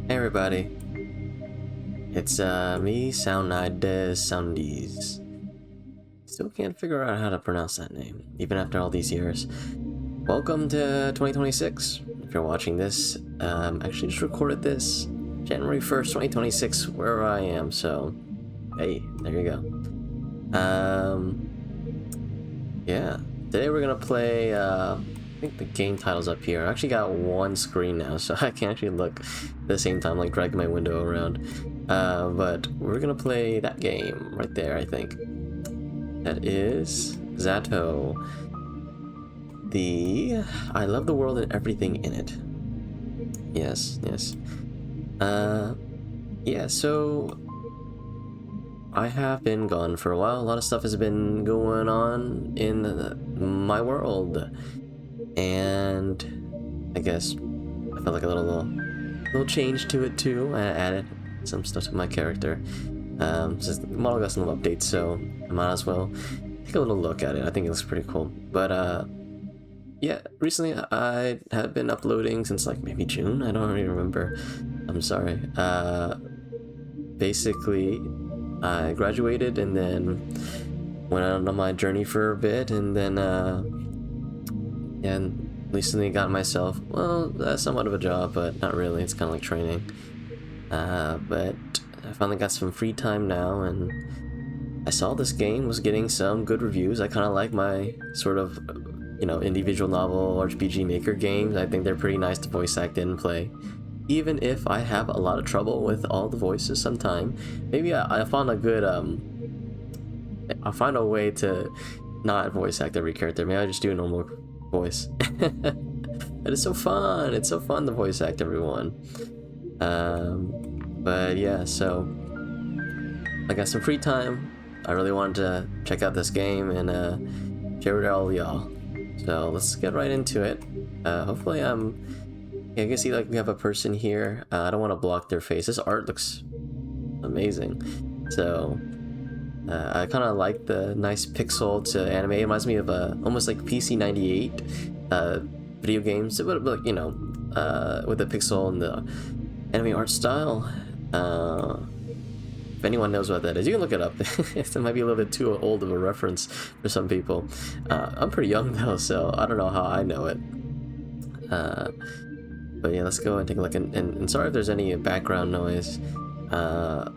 Hey everybody, it's me, Sounides. Still can't figure out how to pronounce that name, even after all these years. Welcome to 2026. If you're watching this, actually just recorded this January 1st, 2026, wherever I am, so hey, there you go. Yeah, today we're gonna play, I think the game title's up here. I actually got one screen now, so I can actually look at the same time, like dragging my window around. But we're gonna play that game right there, I think. That is Z.A.T.O. I love the world and everything in it. Yes. Yeah, so I have been gone for a while. A lot of stuff has been going on in my world. And I guess I felt like a little change to it too. I added some stuff to my character. Since the model got some updates, so I might as well take a little look at it. I think it looks pretty cool. But yeah, recently I have been uploading since like maybe June. I don't really remember. I'm sorry. Basically, I graduated and then went on my journey for a bit, and then and recently got myself, well, somewhat of a job, but not really. It's kind of like training. But I finally got some free time now, and I saw this game was getting some good reviews. I kind of like my sort of, individual novel RPG maker games. I think they're pretty nice to voice act in and play. Even if I have a lot of trouble with all the voices sometime, maybe I found a good, I'll find a way to not voice act every character. Maybe I just do a normal voice. But it's so fun. It's so fun to voice act everyone. But yeah, so I got some free time. I really wanted to check out this game and share it with all y'all. So let's get right into it. Hopefully yeah, I can see like we have a person here. I don't want to block their face. This art looks amazing. So I kind of like the nice pixel to anime. It reminds me of almost like PC 98 video games, but with the pixel and the anime art style. If anyone knows what that is, you can look it up. It might be a little bit too old of a reference for some people. I'm pretty young though, so I don't know how I know it. But yeah, let's go and take a look. And sorry if there's any background noise. A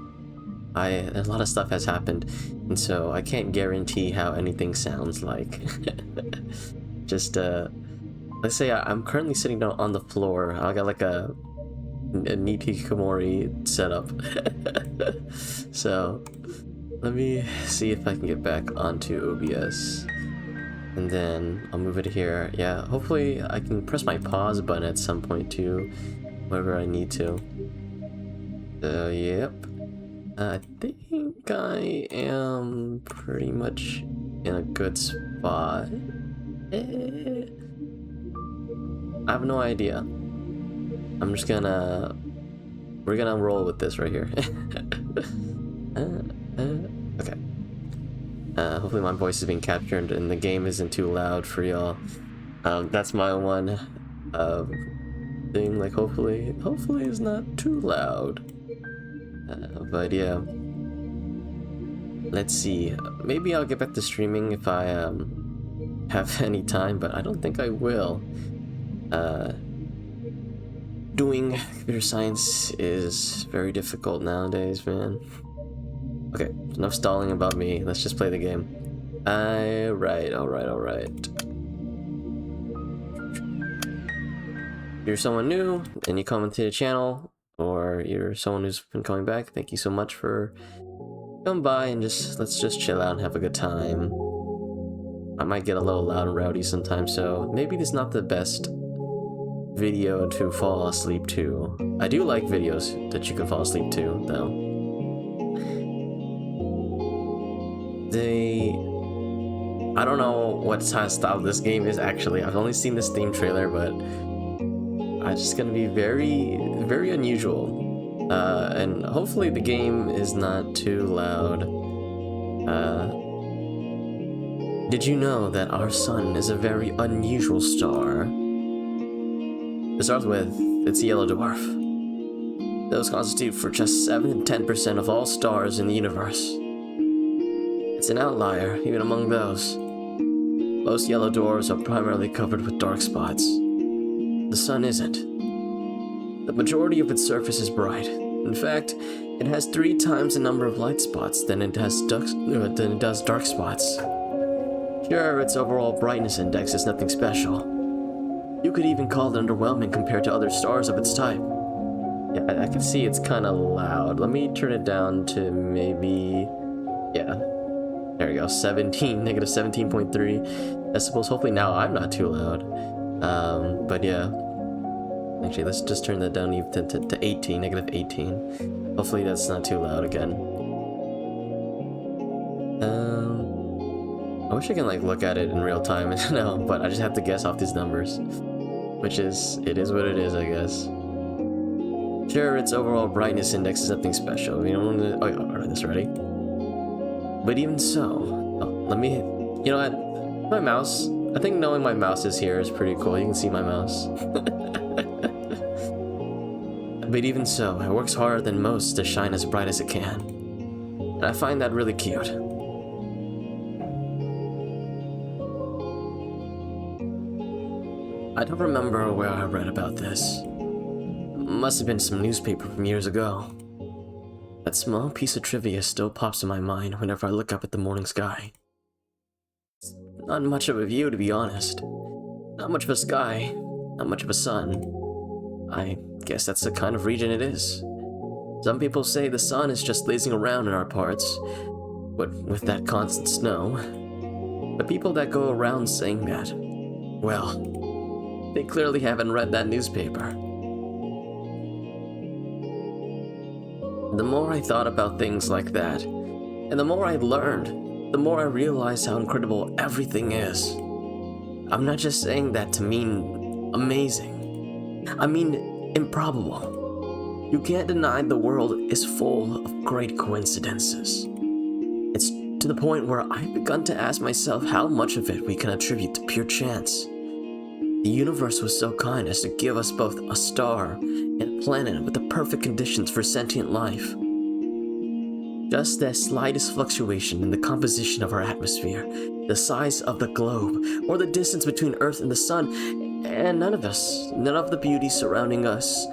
lot of stuff has happened, and so I can't guarantee how anything sounds like. Just let's say I'm currently sitting down on the floor. I got like a Nikikomori setup. So let me see if I can get back onto OBS, and then I'll move it here. Yeah, hopefully I can press my pause button at some point too, whenever I need to. Yep. I think I am pretty much in a good spot. I have no idea. We're gonna roll with this right here. Okay. Hopefully my voice is being captured and the game isn't too loud for y'all. That's my one thing, like hopefully it's not too loud. But yeah. Let's see. Maybe I'll get back to streaming if I have any time, but I don't think I will. Doing computer science is very difficult nowadays, man. Okay, enough stalling about me. Let's just play the game. Alright. If you're someone new and you come into the channel, or you're someone who's been coming back, thank you so much for coming by, and let's just chill out and have a good time. I might get a little loud and rowdy sometimes, so maybe this is not the best video to fall asleep to. I do like videos that you can fall asleep to, though. I don't know what style this game is actually. I've only seen this theme trailer, but it's just gonna be very, very unusual. And hopefully the game is not too loud. Did you know that our sun is a very unusual star? It starts with, it's a yellow dwarf. Those constitute for just 7 to 10% of all stars in the universe. It's an outlier, even among those. Most yellow dwarfs are primarily covered with dark spots. The sun isn't. The majority of its surface is bright. In fact, it has 3 times the number of light spots than it does dark spots. Sure, its overall brightness index is nothing special. You could even call it underwhelming compared to other stars of its type. Yeah, I can see it's kind of loud. Let me turn it down to maybe... yeah. There we go, 17, negative 17.3 decibels. Hopefully now I'm not too loud. But yeah. Actually, let's just turn that down even to 18, negative 18. Hopefully that's not too loud again. I wish I can like look at it in real time, no, but I just have to guess off these numbers. Which is, it is what it is, I guess. Sure, its overall brightness index is nothing special. You don't want to... oh, yeah, alright, this ready? But even so... oh, let me... you know what? My mouse... I think knowing my mouse is here is pretty cool. You can see my mouse. But even so, it works harder than most to shine as bright as it can. And I find that really cute. I don't remember where I read about this. Must have been some newspaper from years ago. That small piece of trivia still pops in my mind whenever I look up at the morning sky. It's not much of a view, to be honest. Not much of a sky, not much of a sun. I guess that's the kind of region it is. Some people say the sun is just lazing around in our parts, but with that constant snow. The people that go around saying that, well, they clearly haven't read that newspaper. The more I thought about things like that, and the more I learned, the more I realized how incredible everything is. I'm not just saying that to mean amazing. I mean improbable. You can't deny the world is full of great coincidences. It's to the point where I've begun to ask myself how much of it we can attribute to pure chance. The universe was so kind as to give us both a star and a planet with the perfect conditions for sentient life. Just the slightest fluctuation in the composition of our atmosphere, the size of the globe, or the distance between Earth and the Sun, and none of the beauty surrounding us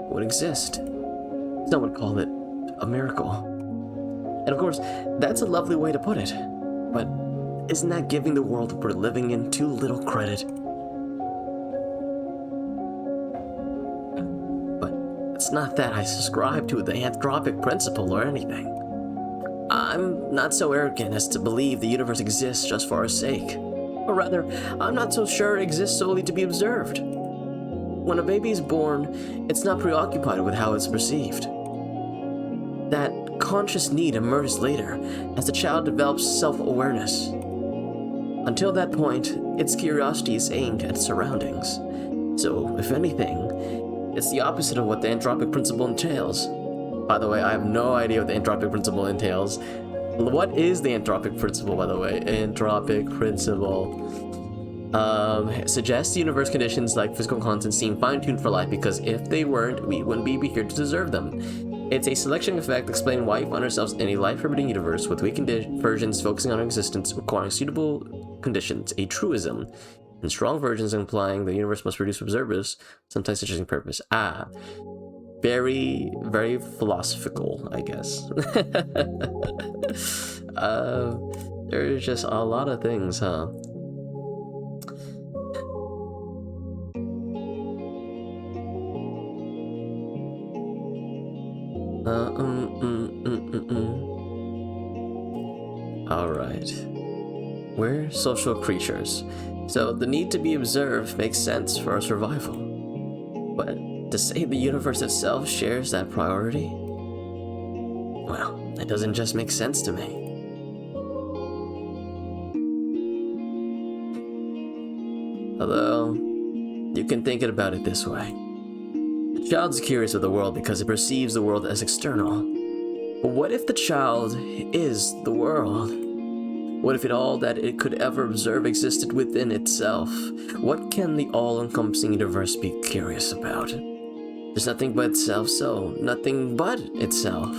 would exist. Some would call it a miracle. And of course, that's a lovely way to put it. But isn't that giving the world we're living in too little credit? It's not that I subscribe to the anthropic principle or anything. I'm not so arrogant as to believe the universe exists just for our sake. Or rather, I'm not so sure it exists solely to be observed. When a baby is born, it's not preoccupied with how it's perceived. That conscious need emerges later as the child develops self-awareness. Until that point, its curiosity is aimed at its surroundings. So, if anything, it's the opposite of what the anthropic principle entails. By the way, I have no idea what the anthropic principle entails. What is the anthropic principle, by the way? Anthropic principle. Suggests universe conditions like physical constants seem fine-tuned for life because if they weren't, we wouldn't be here to deserve them. It's a selection effect explaining why we find ourselves in a life-permitting universe with weak versions focusing on our existence requiring suitable conditions. A truism. And strong versions implying the universe must produce observers, sometimes suggesting purpose. Very, very philosophical, I guess. There's just a lot of things, huh? Alright. We're social creatures. So the need to be observed makes sense for our survival. But to say the universe itself shares that priority? Well, it doesn't just make sense to me. Although, you can think about it this way. The child's curious of the world because it perceives the world as external. But what if the child is the world? What if all that it could ever observe existed within itself? What can the all-encompassing universe be curious about? There's nothing but itself, so nothing but itself.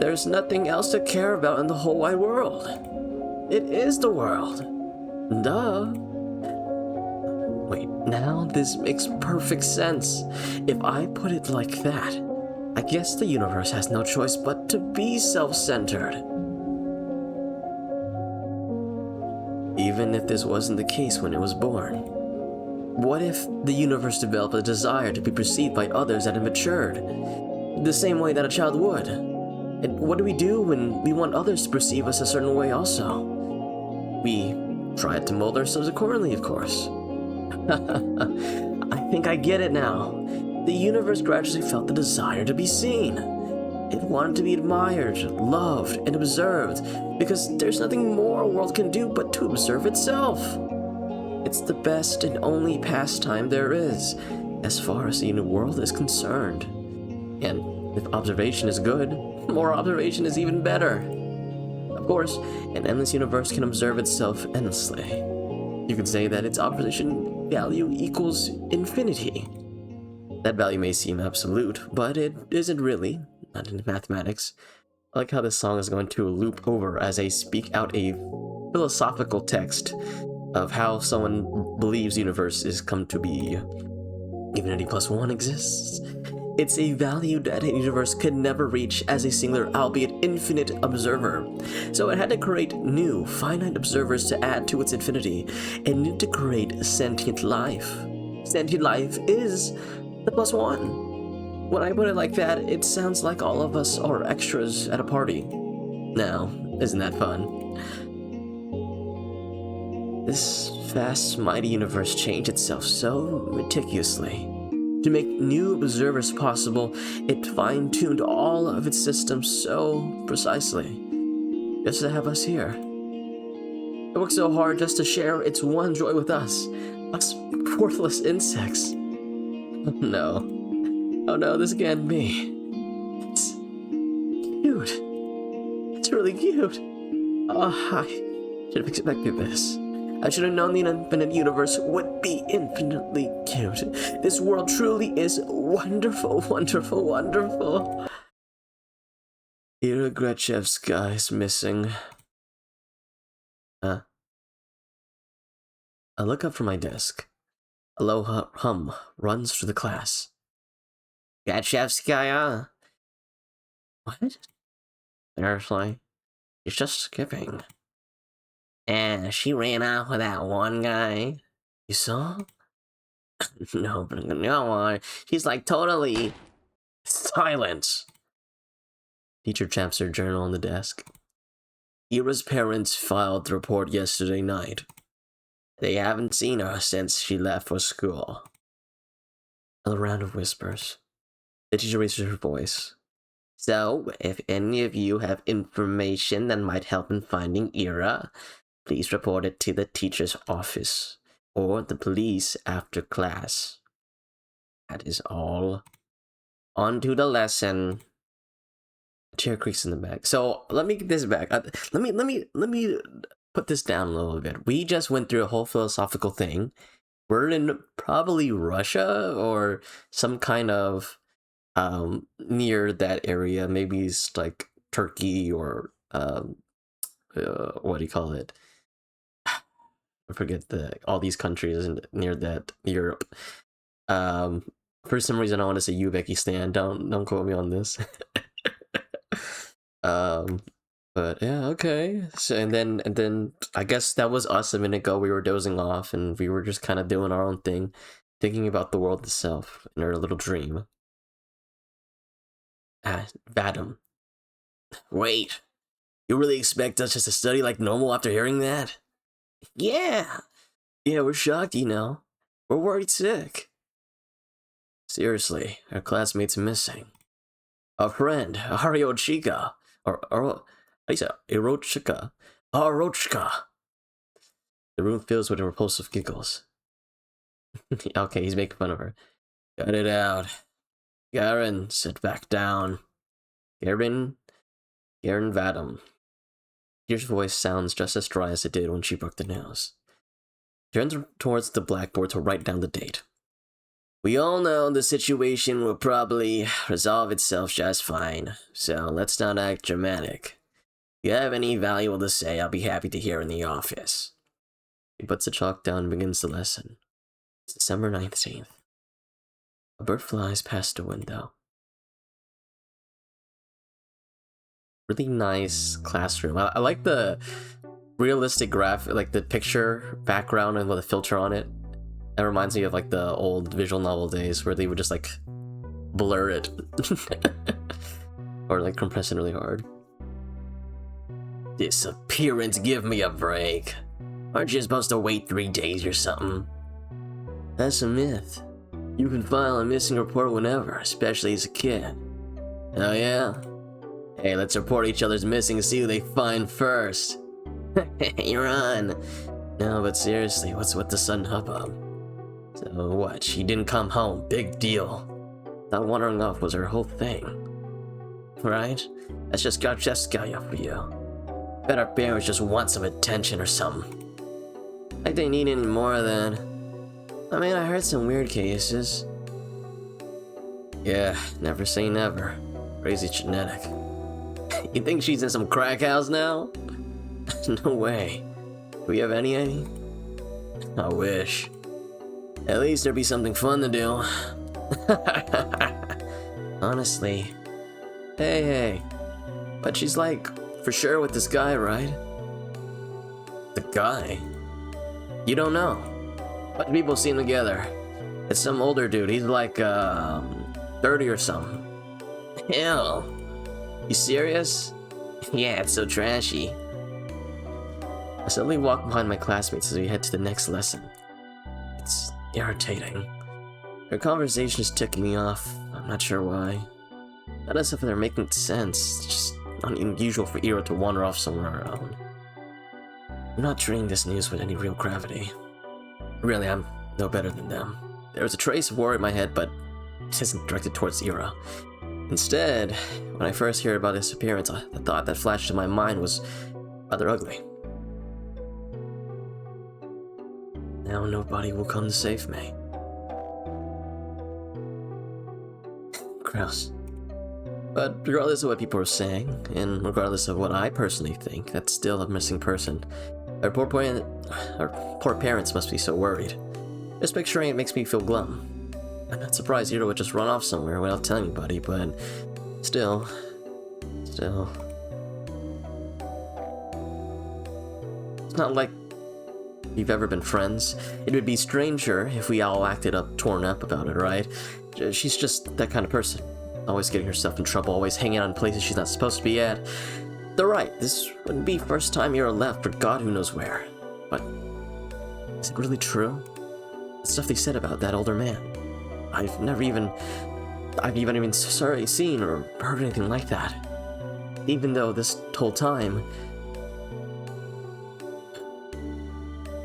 There's nothing else to care about in the whole wide world. It is the world. Duh. Wait, now this makes perfect sense. If I put it like that, I guess the universe has no choice but to be self-centered. Even if this wasn't the case when it was born. What if the universe developed a desire to be perceived by others that had matured, the same way that a child would? And what do we do when we want others to perceive us a certain way also? We try to mold ourselves accordingly, of course. I think I get it now. The universe gradually felt the desire to be seen. It wanted to be admired, loved, and observed, because there's nothing more a world can do but to observe itself. It's the best and only pastime there is, as far as the world is concerned. And if observation is good, more observation is even better. Of course, an endless universe can observe itself endlessly. You could say that its observation value equals infinity. That value may seem absolute, but it isn't really, not in mathematics. I like how this song is going to loop over as I speak out a philosophical text of how someone believes the universe is come to be. Infinity plus one exists. It's a value that a universe could never reach as a singular, albeit infinite, observer. So it had to create new, finite observers to add to its infinity, and needed to create sentient life. Sentient life is the plus one. When I put it like that, it sounds like all of us are extras at a party. Now, isn't that fun? This vast, mighty universe changed itself so meticulously. To make new observers possible, it fine-tuned all of its systems so precisely, just to have us here. It worked so hard just to share its one joy with us worthless insects. Oh no, this can't be. It's cute. It's really cute. Oh, I should have expected this. I should have known the infinite universe would be infinitely cute. This world truly is wonderful, wonderful, wonderful. Ira Gretchevska is missing. I look up from my desk. A low hum runs through the class. Gretchevskaya? What? Seriously? She's just skipping. And she ran off with that one guy. You saw? No, but no, she's like totally silent. Teacher taps her journal on the desk. Ira's parents filed the report yesterday night. They haven't seen her since she left for school. Another round of whispers. The teacher raises her voice. So, if any of you have information that might help in finding Ira, please report it to the teacher's office or the police after class. That is all. On to the lesson. A chair creaks in the back. So let me get this back. Let me put this down a little bit. We just went through a whole philosophical thing. We're in probably Russia or some kind of near that area. Maybe it's like Turkey or what do you call it? I forget all these countries near that Europe. For some reason I want to say Uzbekistan. Don't quote me on this. But yeah, okay. So and then I guess that was us a minute ago. We were dozing off and we were just kind of doing our own thing, thinking about the world itself in our little dream. Z.A.T.O. Wait, you really expect us just to study like normal after hearing that? Yeah, we're shocked, you know. We're worried sick. Seriously, our classmate's missing. A friend, Ariochika, or how do you say Erochika? Arochka. The room fills with repulsive giggles. Okay, he's making fun of her. Cut it out. Garen, sit back down. Garen Z.A.T.O. Your voice sounds just as dry as it did when she broke the news. She turns towards the blackboard to write down the date. We all know the situation will probably resolve itself just fine, so let's not act dramatic. If you have any valuable to say, I'll be happy to hear in the office. He puts the chalk down and begins the lesson. It's December 19th. A bird flies past the window. Really nice classroom. I like the realistic graphic, like the picture background and with a filter on it. That reminds me of like the old visual novel days where they would just like blur it or like compress it really hard. Disappearance, give me a break. Aren't you supposed to wait 3 days or something? That's a myth. You can file a missing report whenever, especially as a kid. Oh yeah? Hey, let's report each other's missing and see who they find first. You're on. No, but seriously, what's with the sudden hubbub? So what, she didn't come home, big deal. That wandering off was her whole thing. Right? That's just got Jessica for you. Bet our parents just want some attention or something. Like they need any more of that. I mean, I heard some weird cases. Yeah, never say never. Crazy genetic. You think she's in some crack house now? No way. Do we have any? I wish. At least there'd be something fun to do. Honestly. Hey. But she's like, for sure with this guy, right? The guy? You don't know. A bunch of people see him together. It's some older dude. He's like, 30 or something. Hell. You serious? Yeah, it's so trashy. I suddenly walk behind my classmates as we head to the next lesson. It's irritating. Their conversation is ticking me off. I'm not sure why. Not as if they're making sense. It's just unusual for Iro to wander off somewhere on her own. I'm not treating this news with any real gravity. Really, I'm no better than them. There was a trace of worry in my head, but it isn't directed towards Iro. Instead, when I first heard about his appearance, the thought that flashed in my mind was rather ugly. Now nobody will come to save me. Gross. But regardless of what people are saying, and regardless of what I personally think, that's still a missing person. Our poor parents must be so worried. Just picturing it makes me feel glum. I'm not surprised Iro would just run off somewhere without telling anybody, but still. It's not like we've ever been friends. It would be stranger if we all acted torn up about it, right? She's just that kind of person. Always getting herself in trouble, always hanging out in places she's not supposed to be at. They're right, this wouldn't be first time Iro left for God who knows where. But is it really true? The stuff they said about that older man. I've even seen or heard anything like that. Even though this whole time,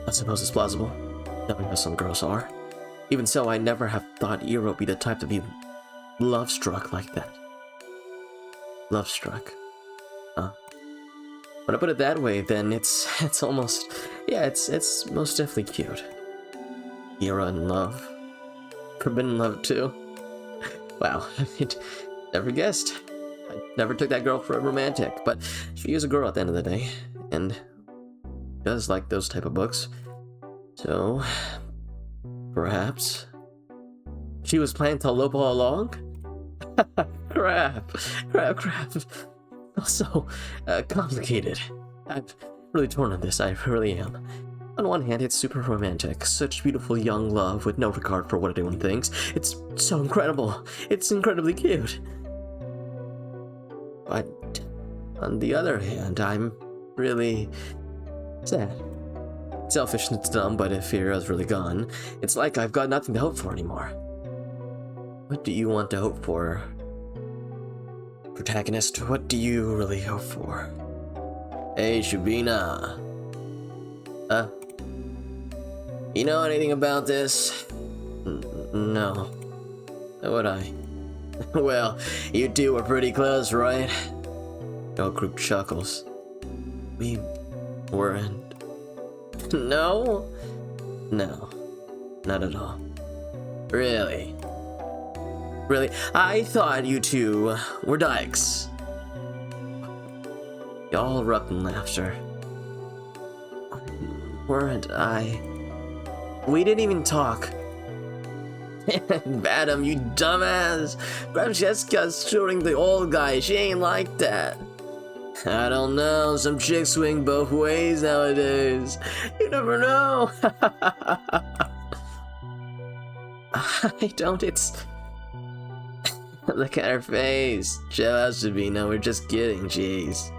I suppose it's plausible, knowing how some girls are. Even so, I never have thought Iro would be the type to be love-struck like that. Love-struck. Huh. When I put it that way, then it's almost, yeah, it's most definitely cute. Iro in love. Forbidden love too. Wow, never guessed. I never took that girl for a romantic, but she is a girl at the end of the day, and does like those type of books. So, perhaps she was planning to elope all along? Crap. So complicated. I'm really torn on this, I really am. On one hand, it's super romantic, such beautiful young love with no regard for what anyone thinks. It's so incredible. It's incredibly cute. But on the other hand, I'm really sad. Selfish and it's dumb, but if Iro's really gone, it's like I've got nothing to hope for anymore. What do you want to hope for? Protagonist, what do you really hope for? Hey, Shabina. You know anything about this? No. How would I? Well, you two were pretty close, right? The whole group chuckles. We weren't. No? No. Not at all. Really? Really? I thought you two were dykes. Y'all erupt in laughter. Weren't I? We didn't even talk. Adam, you dumbass! Francesca's shooting the old guy. She ain't like that. I don't know. Some chicks swing both ways nowadays. You never know. I don't. It's. Look at her face. Chill out, Sabina. We're just kidding. Jeez.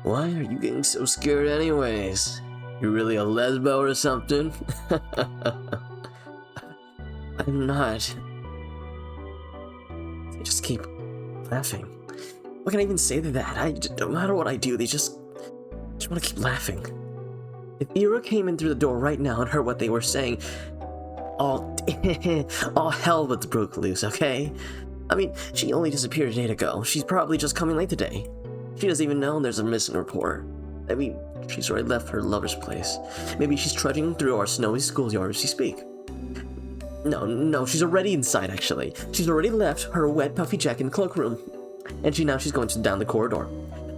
Why are you getting so scared, anyways? You really a lesbo or something? I'm not. They just keep laughing. What can I even say to that? No matter what I do, they just want to keep laughing. If Ira came in through the door right now and heard what they were saying, all hell would broke loose, okay? I mean, she only disappeared a day ago. She's probably just coming late today. She doesn't even know there's a missing report. I mean, she's already left her lover's place. Maybe she's trudging through our snowy schoolyard as we speak. No, she's already inside, actually. She's already left her wet puffy jacket in the cloakroom. And she's going down the corridor.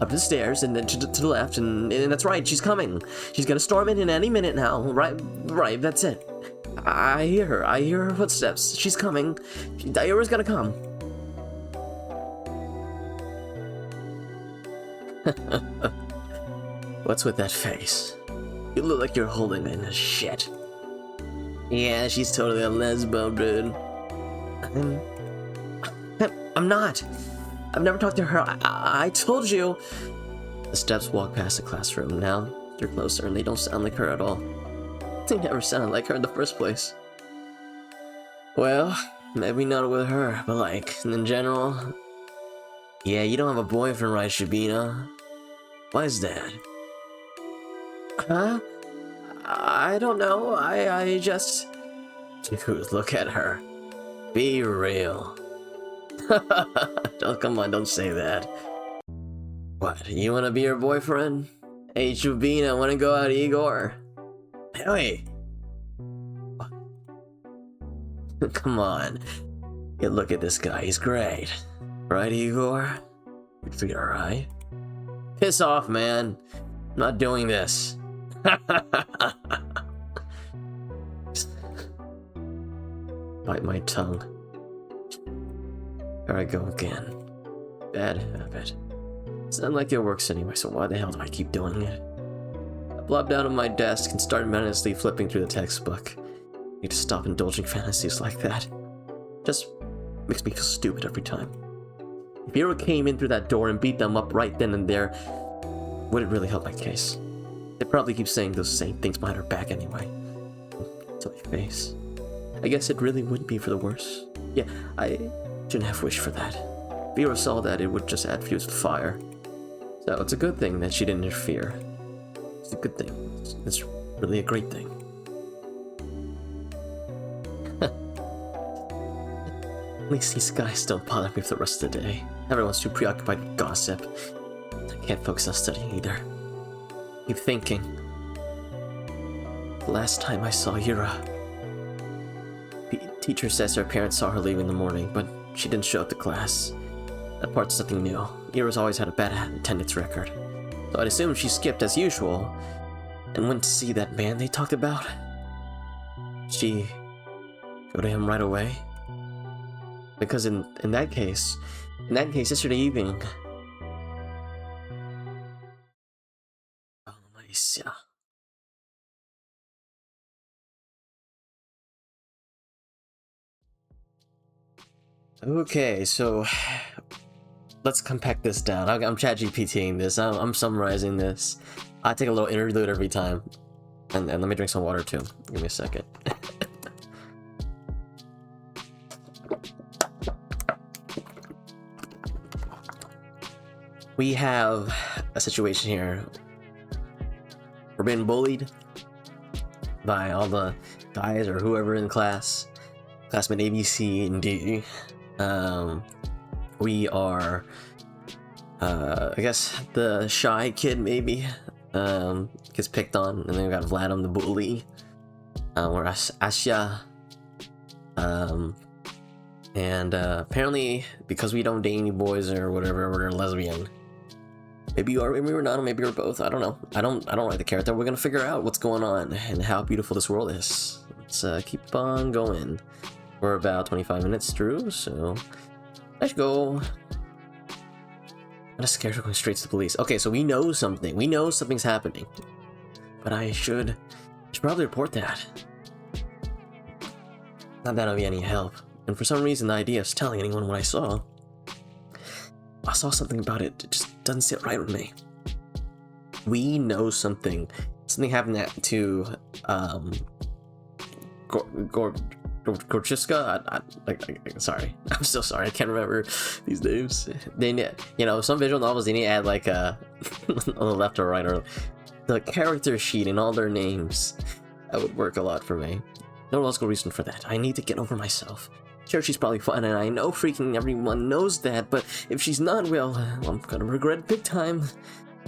Up the stairs, and then to the left, and that's right, she's coming. She's gonna storm in any minute now. Right, that's it. I hear her footsteps. She's coming. Ira's gonna come. What's with that face? You look like you're holding in a shit. Yeah, she's totally a lesbo, dude. I'm not. I've never talked to her. I told you. The steps walk past the classroom. Now they're closer, and they don't sound like her at all. They never sounded like her in the first place. Well, maybe not with her, but like, in general. Yeah, you don't have a boyfriend, right, Shabina? Why is that? Huh? I don't know. I just... Dude, look at her. Be real. Come on, don't say that. What, you wanna be her boyfriend? Hey, Shabina, wanna go out, Igor? Hey! Come on. You look at this guy, he's great. Right, Igor? You feel alright? Piss off, man. I'm not doing this. Bite my tongue. Here I go again. Bad habit. It's not like it works anyway, so why the hell do I keep doing it? I blobbed out of my desk and started menacingly flipping through the textbook. I need to stop indulging fantasies like that. Just makes me feel stupid every time. If Ira came in through that door and beat them up right then and there, would it really help my case? They probably keep saying those same things behind her back anyway. To my face. I guess it really would be for the worse. Yeah, I shouldn't have wished for that. If Ira saw that, it would just add fuel to the fire. So it's a good thing that she didn't interfere. It's a good thing. It's really a great thing. At least these guys don't bother me for the rest of the day. Everyone's too preoccupied with gossip. I can't focus on studying either. Keep thinking. The last time I saw Yura, teacher says her parents saw her leave in the morning, but she didn't show up to class. That part's nothing new. Yura's always had a bad attendance record, so I'd assume she skipped as usual and went to see that man they talked about. Did she go to him right away? Because in that case, yesterday evening. Oh, nice, yeah. Okay, so let's compact this down. I'm ChatGPTing this. I'm summarizing this. I take a little interlude every time, and let me drink some water too. Give me a second. We have a situation here. We're being bullied by all the guys or whoever in class. Classmate A, B, C, and D. We are, I guess, the shy kid maybe, gets picked on, and then we got Vladim the bully. We're Asya, And apparently, because we don't date any boys or whatever, we're lesbian. Maybe you are, maybe we're not, maybe we're both. I don't know. I don't write the character. We're gonna figure out what's going on and how beautiful this world is. Let's keep on going. We're about 25 minutes through, so let's go. I'm just scared of going straight to the police. Okay, so we know something. We know something's happening, but I should probably report that. Not that it'll be any help. And for some reason, the idea of telling anyone what I saw something about it. It just doesn't sit right with me. We know something. Something happened to Gorchiska. Sorry, I'm so sorry. I can't remember these names. They need, you know, some visual novels, they need to add like a on the left or right, or the character sheet and all their names. That would work a lot for me. No logical reason for that. I need to get over myself. Sure, she's probably fine, and I know freaking everyone knows that, but if she's not, well, I'm gonna regret it big time.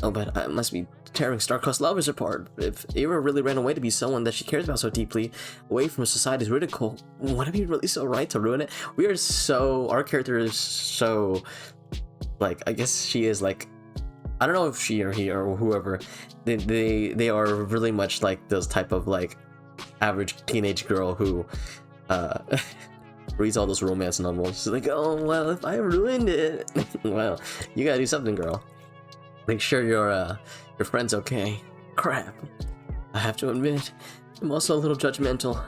Oh, but I must be tearing star-crossed lovers apart. If Ira really ran away to be someone that she cares about so deeply, away from society's ridicule, would it be really so right to ruin it? We are so... Our character is so... Like, I guess she is like... I don't know if she or he or whoever, they are really much like those type of, like, average teenage girl who, reads all those romance novels. She's like, oh, well, if I ruined it, well, you gotta do something, girl. Make sure your friend's okay. Crap. I have to admit, I'm also a little judgmental.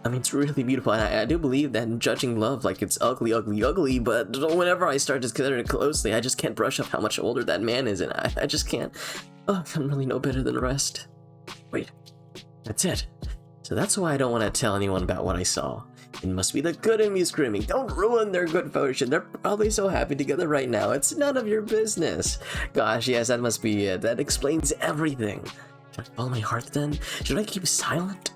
I mean, it's really beautiful, and I do believe that in judging love, like, it's ugly, ugly, ugly, but whenever I start to consider it closely, I just can't brush up how much older that man is, and I just can't. Oh, I'm really no better than the rest. Wait, that's it. So that's why I don't want to tell anyone about what I saw. It must be the good in me screaming, don't ruin their good fortune. They're probably so happy together right now. It's none of your business. Gosh, yes, that must be it. That explains everything. Should I follow my heart then? Should I keep silent?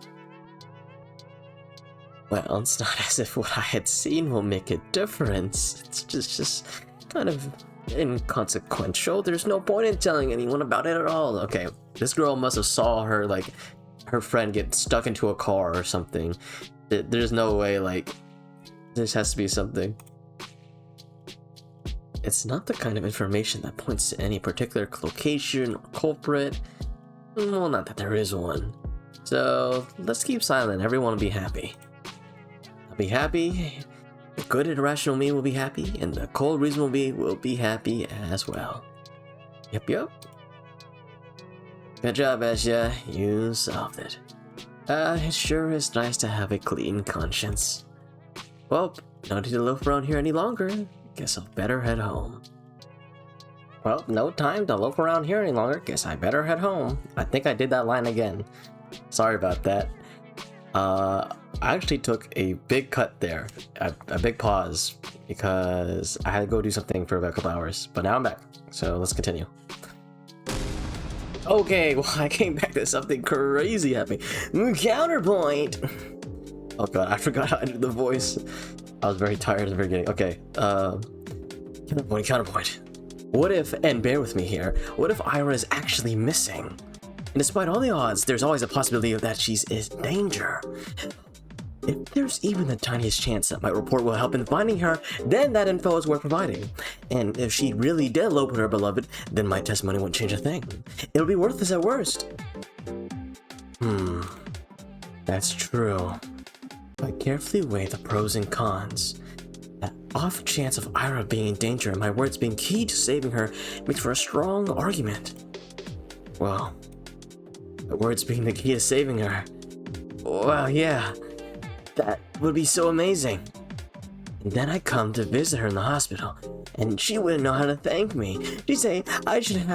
Well, it's not as if what I had seen will make a difference. It's just kind of inconsequential. There's no point in telling anyone about it at all. Okay, this girl must have saw her, like, her friend get stuck into a car or something. There's no way, like, this has to be something. It's not the kind of information that points to any particular location or culprit. Well, not that there is one. So, let's keep silent. Everyone will be happy. I'll be happy. The good and rational me will be happy, and the cold reasonable me will be happy as well. Yep. Good job, Asya. You solved it. It sure is nice to have a clean conscience. Well, no need to loaf around here any longer. Guess I'll better head home. Well, no time to loaf around here any longer. Guess I better head home. I think I did that line again. Sorry about that. I actually took a big cut there. A big pause. Because I had to go do something for about a couple hours. But now I'm back. So let's continue. Okay, well, I came back to something crazy happening. Counterpoint! Oh god, I forgot how to do the voice. I was very tired at the beginning. Okay, counterpoint. What if, and bear with me here, what if Ira is actually missing? And despite all the odds, there's always a possibility that she's in danger. If there's even the tiniest chance that my report will help in finding her, then that info is worth providing. And if she really did elope with her beloved, then my testimony won't change a thing. It'll be worthless at worst. That's true. If I carefully weigh the pros and cons, that off chance of Ira being in danger and my words being key to saving her makes for a strong argument. Well, my words being the key to saving her, well, yeah. That would be so amazing. And then I come to visit her in the hospital, and she wouldn't know how to thank me. She'd say, I shouldn't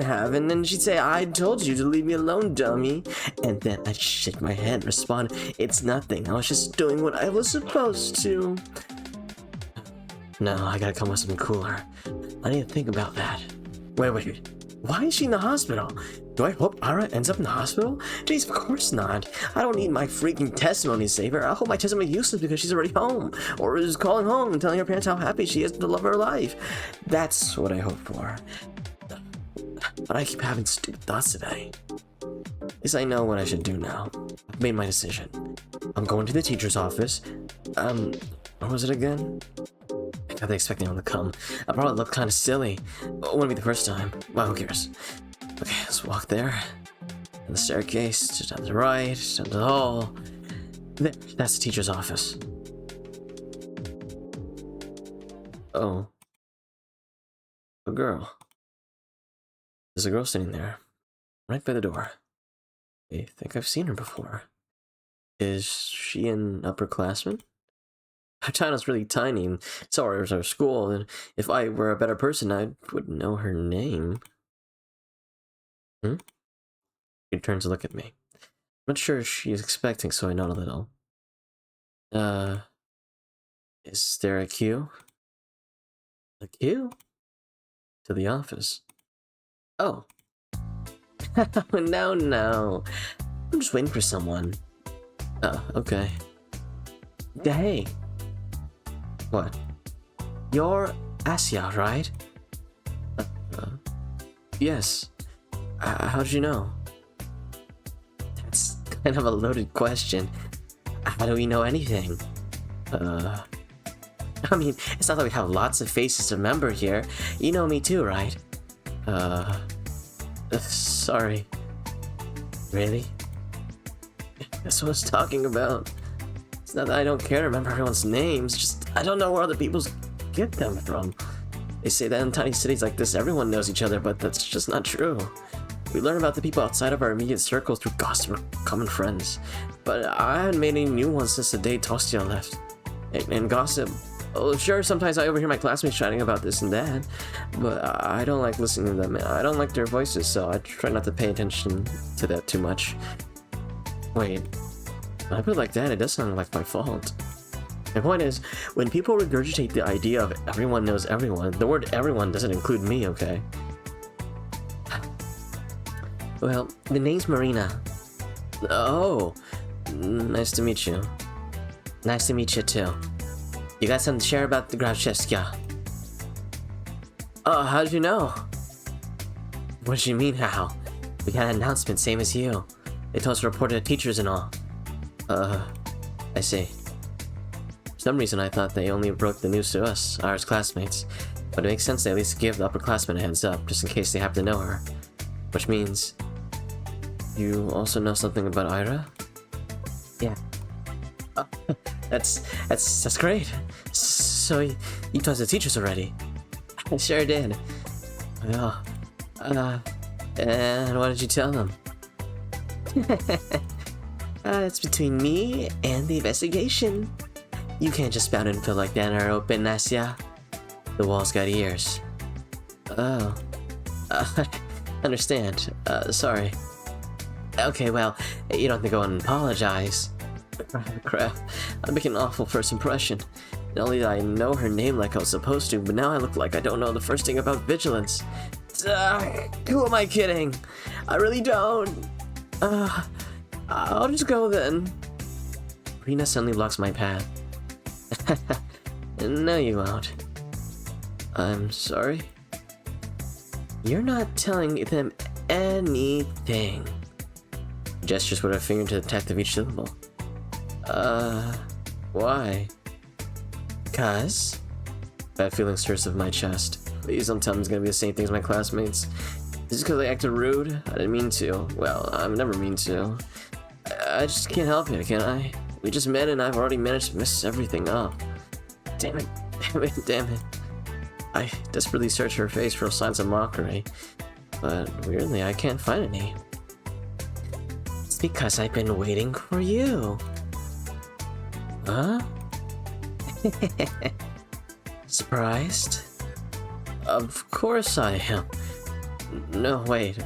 have, and then she'd say, I told you to leave me alone, dummy. And then I'd shake my head and respond, it's nothing, I was just doing what I was supposed to. No, I gotta come up with something cooler. I need to think about that. Wait. Why is she in the hospital? Do I hope Ira ends up in the hospital? Jeez, of course not. I don't need my freaking testimony to save her. I hope my testimony is useless because she's already home. Or is calling home and telling her parents how happy she is to love her life. That's what I hope for. But I keep having stupid thoughts today. least I know what I should do now. I've made my decision. I'm going to the teacher's office. What was it again? I thought they expect anyone to come. I probably look kind of silly. It wouldn't be the first time. Well, who cares? Okay, let's walk there. And the staircase, to the right, down the hall. There, that's the teacher's office. Oh. A girl. There's a girl sitting there, right by the door. I think I've seen her before. Is she an upperclassman? Her title's really tiny, and so is our school, and if I were a better person, I would know her name. She turns to look at me. I'm not sure she's expecting, so I nod a little. Is there a queue? A queue? To the office. Oh. No. I'm just waiting for someone. Oh, okay. Hey. What? You're Asya, right? Yes. How did you know? That's kind of a loaded question. How do we know anything? I mean, it's not that we have lots of faces to remember here. You know me too, right? Sorry. Really? That's what I was talking about. It's not that I don't care to remember everyone's names, just I don't know where other people get them from. They say that in tiny cities like this, everyone knows each other, but that's just not true. We learn about the people outside of our immediate circles through gossip or common friends. But I haven't made any new ones since the day T.O left. And gossip, oh sure, sometimes I overhear my classmates chatting about this and that, but I don't like listening to them. I don't like their voices, so I try not to pay attention to that too much. Wait, when I put it like that, it does sound like my fault. My point is, when people regurgitate the idea of everyone knows everyone, the word everyone doesn't include me, okay? Well, the name's Marina. Oh, nice to meet you. Nice to meet you too. You got something to share about the Grauchevskia? Oh, how did you know? What do you mean, how? We got an announcement, same as you. They told us to report to the teachers and all. I see. For some reason I thought they only broke the news to us, our classmates. But it makes sense they at least give the upperclassmen a heads up, just in case they happen to know her. Which means... you also know something about Ira? Yeah. Oh, that's great. So you talked to the teachers already? I sure did. Well, and what did you tell them? It's between me and the investigation. You can't just spout info like that in our open, Asya. The wall's got ears. Oh. Understand. Sorry. Okay, well, you don't have to go and apologize. Crap. I'm making an awful first impression. Not only did I know her name like I was supposed to, but now I look like I don't know the first thing about vigilance. Who am I kidding? I really don't. I'll just go then. Rina suddenly blocks my path. No, you won't. I'm sorry. You're not telling them anything. Gestures with her finger to detective each syllable. Why? Cause? Bad feeling stirs of my chest. Please don't tell me it's gonna be the same thing as my classmates. Is it because I acted rude? I didn't mean to. Well, I've never mean to. I just can't help it, can I? We just met and I've already managed to mess everything up. Damn it. I desperately search her face for signs of mockery, but weirdly I can't find any. It's because I've been waiting for you. Huh? Surprised? Of course I am. No, wait.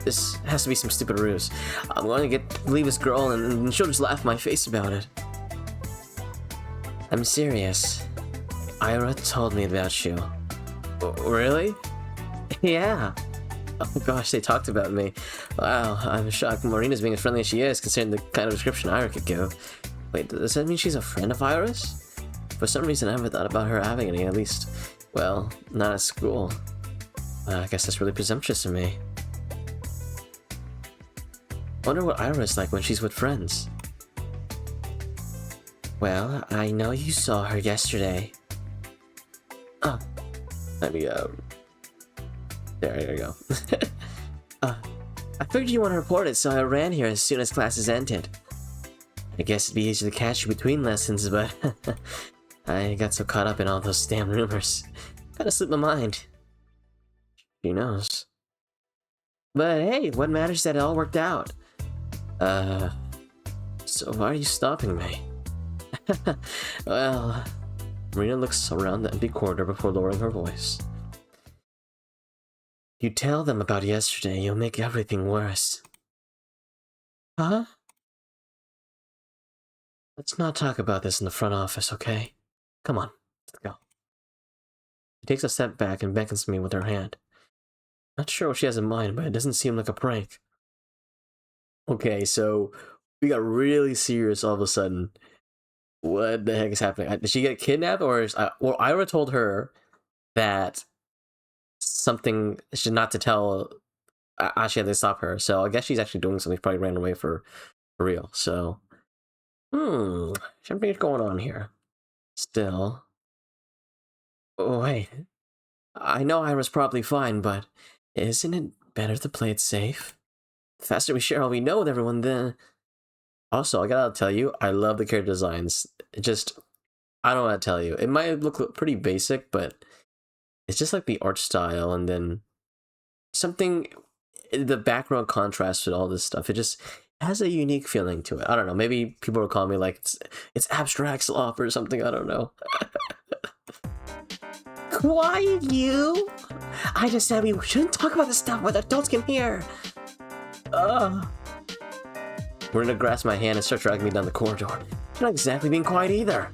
This has to be some stupid ruse. I'm going to believe this girl and she'll just laugh in my face about it. I'm serious. Ira told me about you. Really? Yeah. Oh gosh, they talked about me. Wow, I'm shocked Marina's being as friendly as she is, considering the kind of description Ira could give. Wait, does that mean she's a friend of Ira's? For some reason I never thought about her having any, at least, well, not at school. I guess that's really presumptuous of me. Wonder what Ira's like when she's with friends. Well, I know you saw her yesterday. Oh, let me, there you go. I figured you want to report it, so I ran here as soon as classes ended. I guess it'd be easy to catch you between lessons, but I got so caught up in all those damn rumors. Kinda slipped my mind. Who knows? But hey, what matters that it all worked out? So why are you stopping me? Well, Marina looks around the empty corridor before lowering her voice. You tell them about yesterday, you'll make everything worse. Huh? Let's not talk about this in the front office, okay? Come on, let's go. She takes a step back and beckons me with her hand. Not sure what she has in mind, but it doesn't seem like a prank. Okay, so we got really serious all of a sudden. What the heck is happening? Did she get kidnapped, or well, Ira told her that something not to tell. She had to stop her, so I guess she's actually doing something. Probably ran away for real. So, something's going on here. Still, oh wait, I know Ira's probably fine, but isn't it better to play it safe? The faster we share all we know with everyone, then. Also, I gotta tell you, I love the character designs. I don't know what to tell you. It might look pretty basic, but it's just like the art style, and then something, the background contrast with all this stuff. It just has a unique feeling to it. I don't know. Maybe people will call me like it's abstract slop or something. I don't know. Quiet, you! I just said we shouldn't talk about this stuff where the adults can hear. Marina grasps my hand and starts dragging me down the corridor. You're not exactly being quiet either.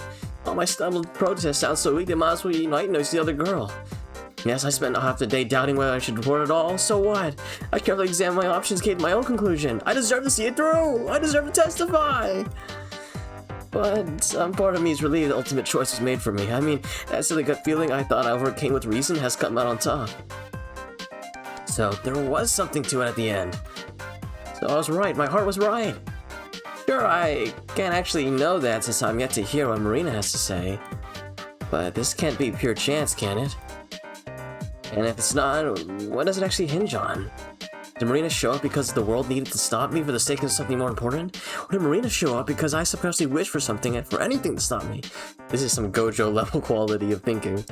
All my stumbled protests sound so weak they might as well unite and notice the other girl. Yes, I spent half the day doubting whether I should report at all, so what? I carefully examined my options, came to my own conclusion. I deserve to see it through! I deserve to testify! But some part of me is relieved the ultimate choice was made for me. I mean, that silly gut feeling I thought I overcame with reason has come out on top. So, there was something to it at the end. So I was right, my heart was right. Sure, I can't actually know that since I'm yet to hear what Marina has to say. But this can't be pure chance, can it? And if it's not, what does it actually hinge on? Did Marina show up because the world needed to stop me for the sake of something more important? Or did Marina show up because I subconsciously wished for something and for anything to stop me? This is some Gojo level quality of thinking.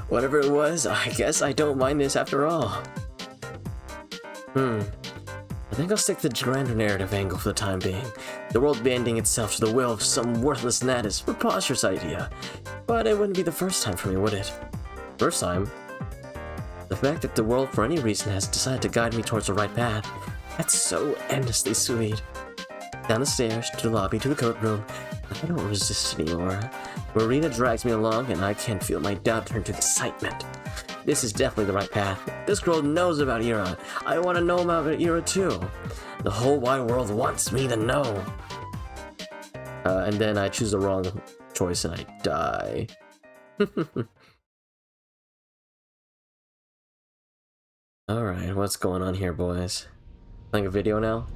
Whatever it was, I guess I don't mind this after all. I think I'll stick to the grander narrative angle for the time being. The world bending itself to the will of some worthless natus, preposterous idea. But it wouldn't be the first time for me, would it? First time? The fact that the world for any reason has decided to guide me towards the right path. That's so endlessly sweet. Down the stairs, to the lobby, to the coat room. I don't resist anymore. Marina drags me along and I can feel my doubt turn to excitement. This is definitely the right path. This girl knows about Ira. I want to know about Ira too. The whole wide world wants me to know. And then I choose the wrong choice and I die. Alright, what's going on here, boys? Playing a video now?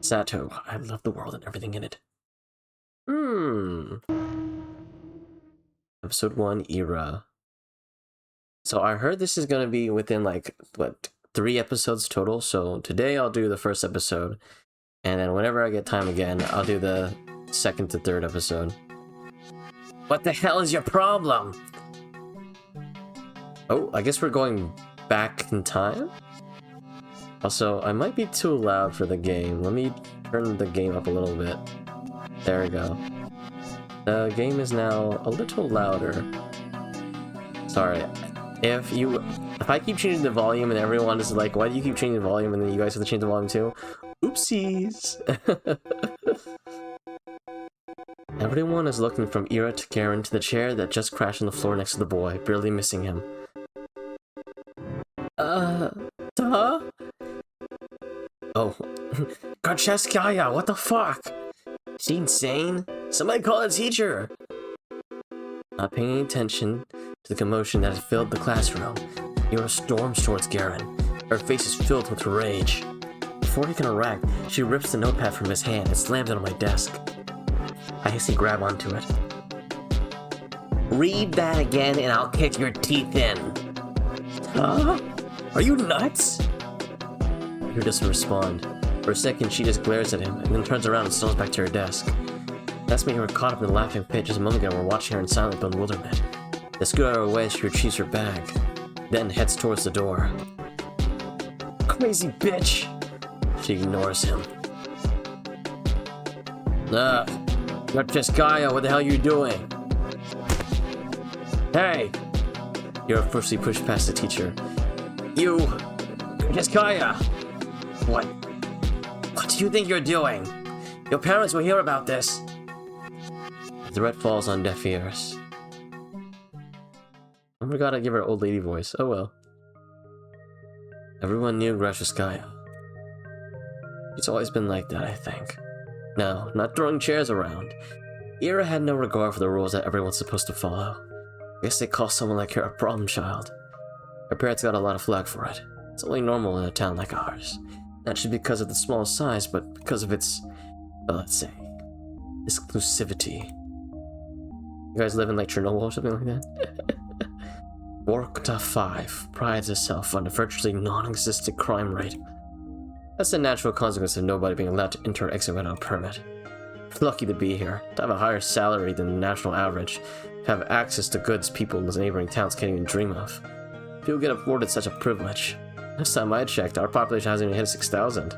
Z.A.T.O. I love the world and everything in it. Episode 1, Ira. So I heard this is gonna be within like, what, 3 episodes total? So today I'll do the first episode, and then whenever I get time again, I'll do the 2nd to 3rd episode. What the hell is your problem? Oh, I guess we're going back in time? Also, I might be too loud for the game. Let me turn the game up a little bit. There we go. The game is now a little louder. Sorry. If I keep changing the volume and everyone is like, why do you keep changing the volume, and then you guys have to change the volume too? Oopsies! Everyone is looking from Ira to Garen to the chair that just crashed on the floor next to the boy, barely missing him. Duh? Oh. Garcheskaya, what the fuck? Is he insane? Somebody call a teacher! Not paying any attention to the commotion that has filled the classroom, Ira storms towards Garen. Her face is filled with rage. Before he can react, she rips the notepad from his hand and slams it on my desk. I hastily grab onto it. Read that again and I'll kick your teeth in. Huh? Are you nuts? He doesn't respond. For a second, she just glares at him and then turns around and stalls back to her desk. That's me, we were caught up in the laughing pit just a moment ago. We're watching her in silent bewilderment. I scoot out of her way as she retrieves her bag, then heads towards the door. Crazy bitch! She ignores him. Francesca, what the hell are you doing? Hey! You're firstly pushed past the teacher. You! Francesca! What do you think you're doing? Your parents will hear about this. The threat falls on deaf ears. I forgot to give her an old lady voice. Oh well. Everyone knew Grashevskaya. She's always been like that, I think. No, not throwing chairs around. Ira had no regard for the rules that everyone's supposed to follow. I guess they call someone like her a problem child. Her parents got a lot of flack for it. It's only normal in a town like ours. Not just because of the small size, but because of its, well, let's say, exclusivity. You guys live in like Chernobyl or something like that? Vorkta 5 prides itself on a virtually non-existent crime rate. That's the natural consequence of nobody being allowed to enter or exit without a permit. Lucky to be here, to have a higher salary than the national average, to have access to goods people in the neighboring towns can't even dream of. People get afforded such a privilege. Last time I checked, our population hasn't even hit 6,000.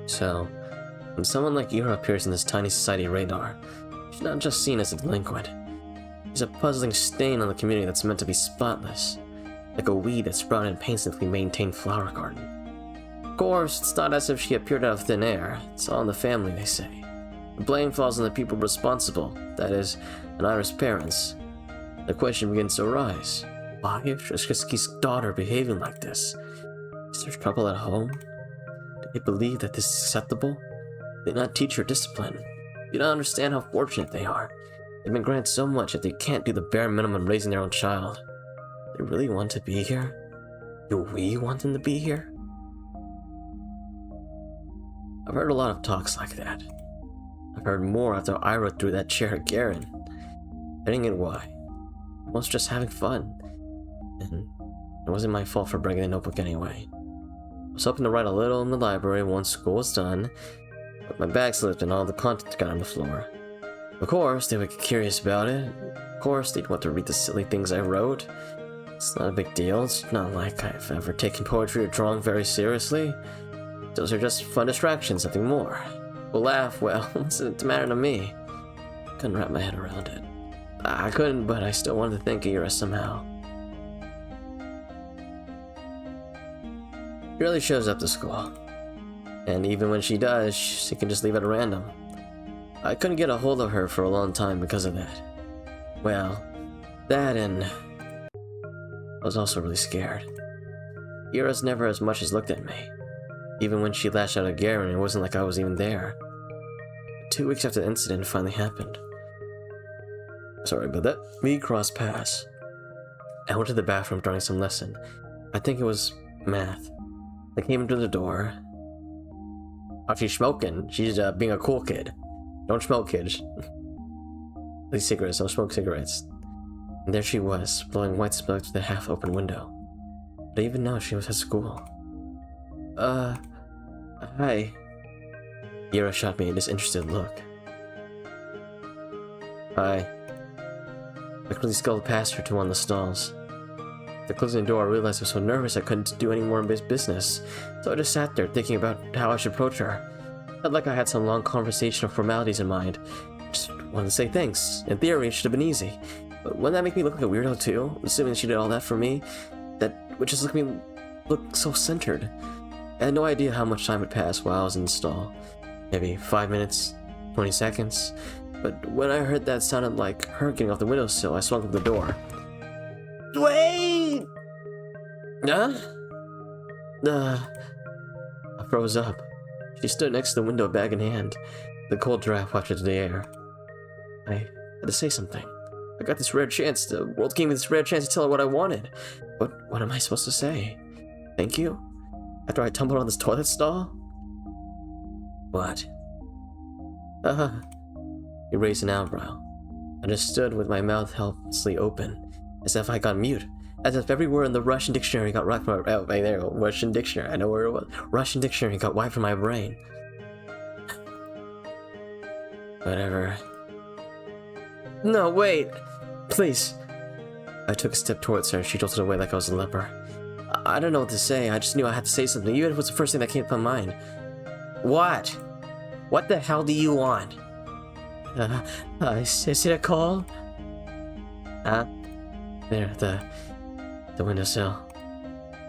So, when someone like Ira appears in this tiny society radar, she's not just seen as a delinquent. She's a puzzling stain on the community that's meant to be spotless, like a weed that sprouted in a painstakingly maintained flower garden. Of course, it's not as if she appeared out of thin air. It's all in the family, they say. The blame falls on the people responsible, that is, on Ira's parents. The question begins to arise. Why is Shishki's daughter behaving like this? Is there trouble at home? Do they believe that this is acceptable? They not teach her discipline. You don't understand how fortunate they are. They've been granted so much that they can't do the bare minimum raising their own child. They really want to be here? Do we want them to be here? I've heard a lot of talks like that. I've heard more after Ira threw that chair at Garen. I didn't get why. I was just having fun. And it wasn't my fault for breaking the notebook anyway. I was hoping to write a little in the library once school was done, but my bag slipped and all the content got on the floor. Of course, they would get curious about it. Of course, they'd want to read the silly things I wrote. It's not a big deal. It's not like I've ever taken poetry or drawing very seriously. Those are just fun distractions, nothing more. We'll laugh, well, what's it matter to me? Couldn't wrap my head around it. I couldn't, but I still wanted to thank Ira somehow. She really shows up to school. And even when she does, she can just leave it at random. I couldn't get a hold of her for a long time because of that. Well, that and I was also really scared. Ira's never as much as looked at me. Even when she lashed out at Garen, it wasn't like I was even there. 2 weeks after the incident finally happened. Sorry about that. We crossed paths. I went to the bathroom during some lesson. I think it was math. I came into the door. Oh, she's smoking. She's being a cool kid. Don't smoke, kids. At least cigarettes. Don't smoke cigarettes. And there she was, blowing white smoke through the half-open window. I didn't even know she was at school. Hi. Ira shot me a disinterested look. Hi. I quickly sculled past her to one of the stalls. After closing the door, I realized I was so nervous I couldn't do any more business, so I just sat there thinking about how I should approach her. Felt like I had some long conversation of formalities in mind. Just wanted to say thanks. In theory, it should have been easy. But wouldn't that make me look like a weirdo too? Assuming she did all that for me? That would just make me look so centered. I had no idea how much time had passed while I was in the stall. Maybe 5 minutes, 20 seconds. But when I heard that sounded like her getting off the windowsill, I swung up the door. Wait! Huh? I froze up. She stood next to the window, bag in hand. The cold draft wafted to the air. I had to say something. I got this rare chance. The world gave me this rare chance to tell her what I wanted. But what am I supposed to say? Thank you? After I tumbled on this toilet stall? What? He raised an eyebrow. I just stood with my mouth helplessly open, as if I got mute, as if every word in the Russian dictionary got wiped from my... Oh, there you go, Russian dictionary, I know where it was. Russian dictionary got wiped from my brain. Whatever. No, wait! Please. I took a step towards her, she jolted away like I was a leper. I don't know what to say, I just knew I had to say something, even if it was the first thing that came to my mind. What? What the hell do you want? Is it a call? There, the windowsill.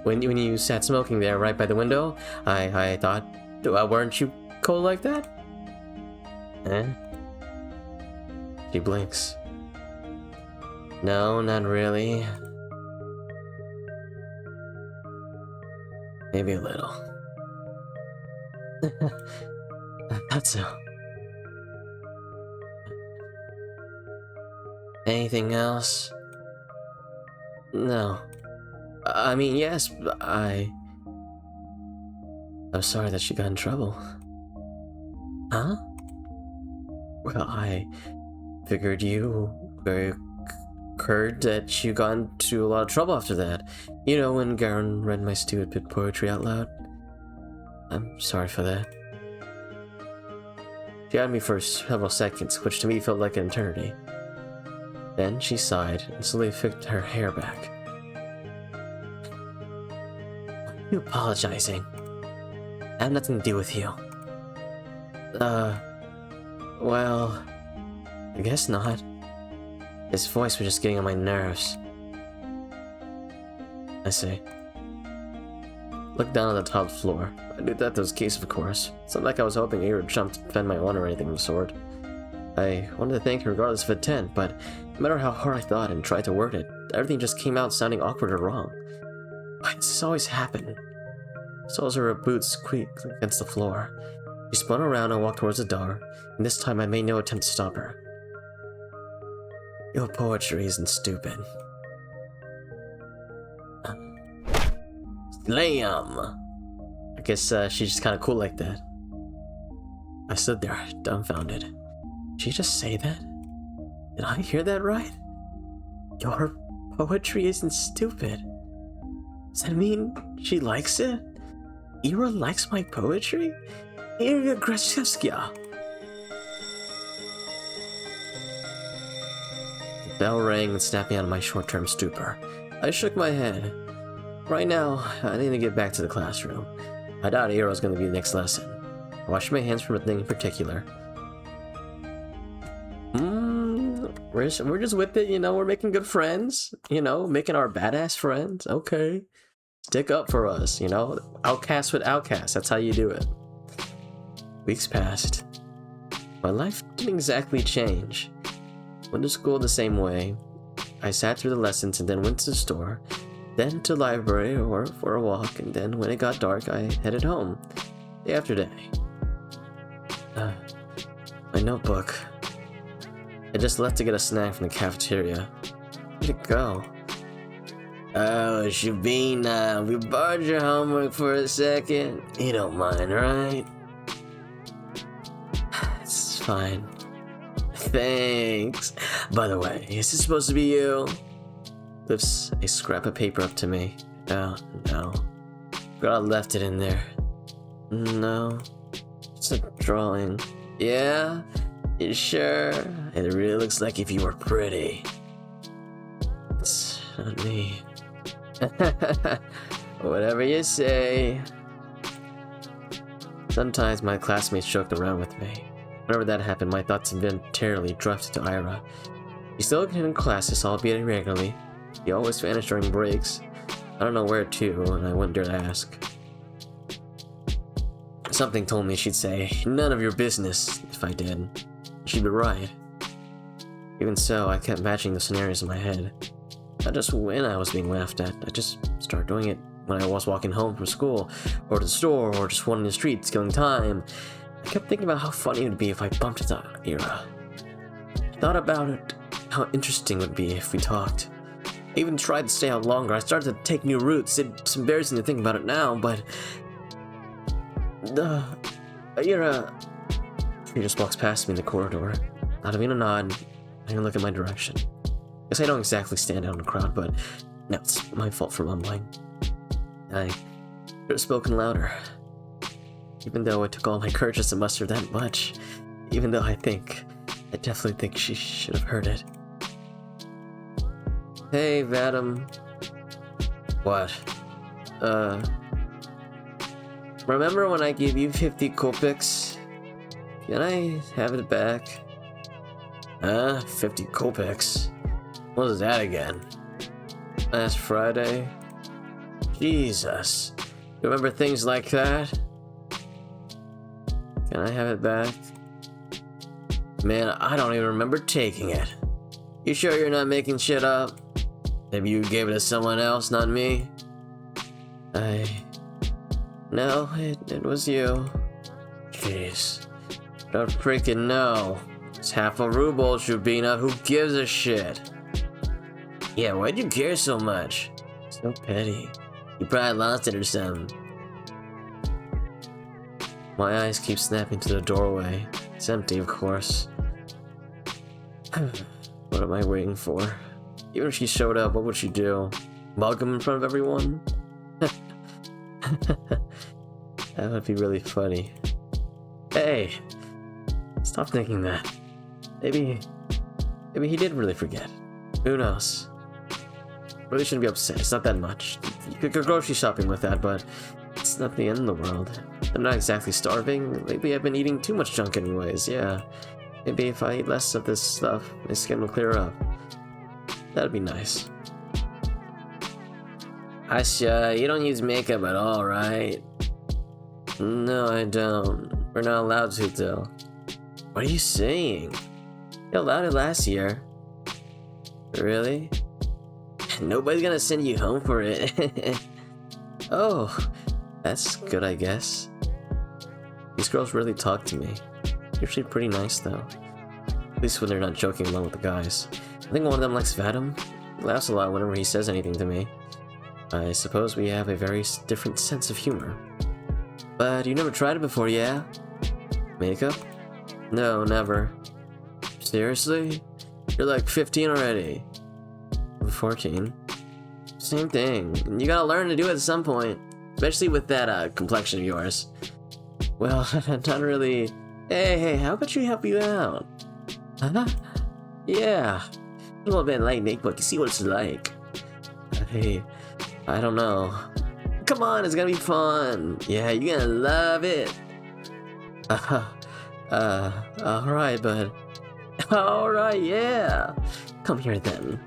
When you sat smoking there right by the window, I thought, weren't you cold like that? She blinks. No, not really. Maybe a little. That's so. Anything else? No. I mean, yes, but I'm sorry that she got in trouble. Huh? Well, I figured you occurred that you got into a lot of trouble after that. You know, when Garen read my stupid poetry out loud. I'm sorry for that. She had me for several seconds, which to me felt like an eternity. Then she sighed and slowly flicked her hair back. You apologizing? I have nothing to do with you. Well, I guess not. His voice was just getting on my nerves. I see. Looked down at the top floor. I knew that was the case, of course. It's not like I was hoping he would jump to defend my honor or anything of the sort. I wanted to thank her regardless of intent, but no matter how hard I thought and tried to word it, everything just came out sounding awkward or wrong. Why does this always happen? Soles of her boots squeaked against the floor. She spun around and walked towards the door, and this time I made no attempt to stop her. Your poetry isn't stupid. Slam! I guess she's just kind of cool like that. I stood there, dumbfounded. Did she just say that? Did I hear that right? Your poetry isn't stupid. Does that mean she likes it? Ira likes my poetry? Ira Grashevskia. The bell rang and snapped me out of my short-term stupor. I shook my head. Right now, I need to get back to the classroom. I doubt Ira's going to be the next lesson. I washed my hands from nothing in particular. We're just with it, you know, we're making good friends, you know, making our badass friends, okay. Stick up for us, you know, outcast with outcast, that's how you do it. Weeks passed. My life didn't exactly change. Went to school the same way. I sat through the lessons and then went to the store, then to the library or for a walk, and then when it got dark, I headed home, day after day. My notebook. I just left to get a snack from the cafeteria. Where'd it go? Oh, Shabina, we borrowed your homework for a second. You don't mind, right? It's fine. Thanks. By the way, is this supposed to be you? Lifts a scrap of paper up to me. Oh, no. Forgot I left it in there. No. It's a drawing. Yeah? You sure? It really looks like if you were pretty. It's not me. Whatever you say. Sometimes my classmates joked around with me. Whenever that happened, my thoughts involuntarily drifted to Ira. He still attended classes, albeit irregularly. He always vanished during breaks. I don't know where to, and I wouldn't dare to ask. Something told me she'd say, none of your business, if I did. She'd be right. Even so, I kept matching the scenarios in my head. Not just when I was being laughed at, I just started doing it when I was walking home from school, or to the store, or just wandering the streets, killing time. I kept thinking about how funny it would be if I bumped into Ira. I thought about it, how interesting it would be if we talked. I even tried to stay out longer. I started to take new routes. It's embarrassing to think about it now, but Ira. He just walks past me in the corridor, not even a nod, not even look in my direction. Guess I don't exactly stand out in the crowd, but now it's my fault for mumbling. I should have spoken louder. Even though it took all my courage to muster that much. Even though I definitely think she should have heard it. Hey, Vadim. What? Remember when I gave you 50 kopecks? Can I have it back? 50 kopecks? What was that again? Last Friday? Jesus. You remember things like that? Can I have it back? Man, I don't even remember taking it. You sure you're not making shit up? Maybe you gave it to someone else, not me? No, it was you. Jeez. Don't freaking know. It's half a ruble, Shubina. Who gives a shit? Yeah, why'd you care so much? So petty. You probably lost it or something. My eyes keep snapping to the doorway. It's empty, of course. What am I waiting for? Even if she showed up, what would she do? Mug him in front of everyone? That would be really funny. Hey! Stop thinking that. Maybe he did really forget. Who knows? Really shouldn't be upset. It's not that much. You could go grocery shopping with that, but it's not the end of the world. I'm not exactly starving. Maybe I've been eating too much junk anyways, yeah. Maybe if I eat less of this stuff, my skin will clear up. That'd be nice. Asha, you don't use makeup at all, right? No, I don't. We're not allowed to, though. What are you saying? You allowed it last year. Really? Nobody's gonna send you home for it. Oh, that's good, I guess. These girls really talk to me. Usually pretty nice, though. At least when they're not joking along with the guys. I think one of them likes Vadim. He laughs a lot whenever he says anything to me. I suppose we have a very different sense of humor. But you never tried it before, yeah? Makeup? No, never. Seriously? You're like 15 already. 14. Same thing. You gotta learn to do it at some point. Especially with that complexion of yours. Well, not really. Hey, how about you help you out? Huh? Yeah. A little bit late, Nick, but you see what it's like. Hey, I don't know. Come on, it's gonna be fun. Yeah, you're gonna love it. Alright, bud. Alright, yeah. Come here then.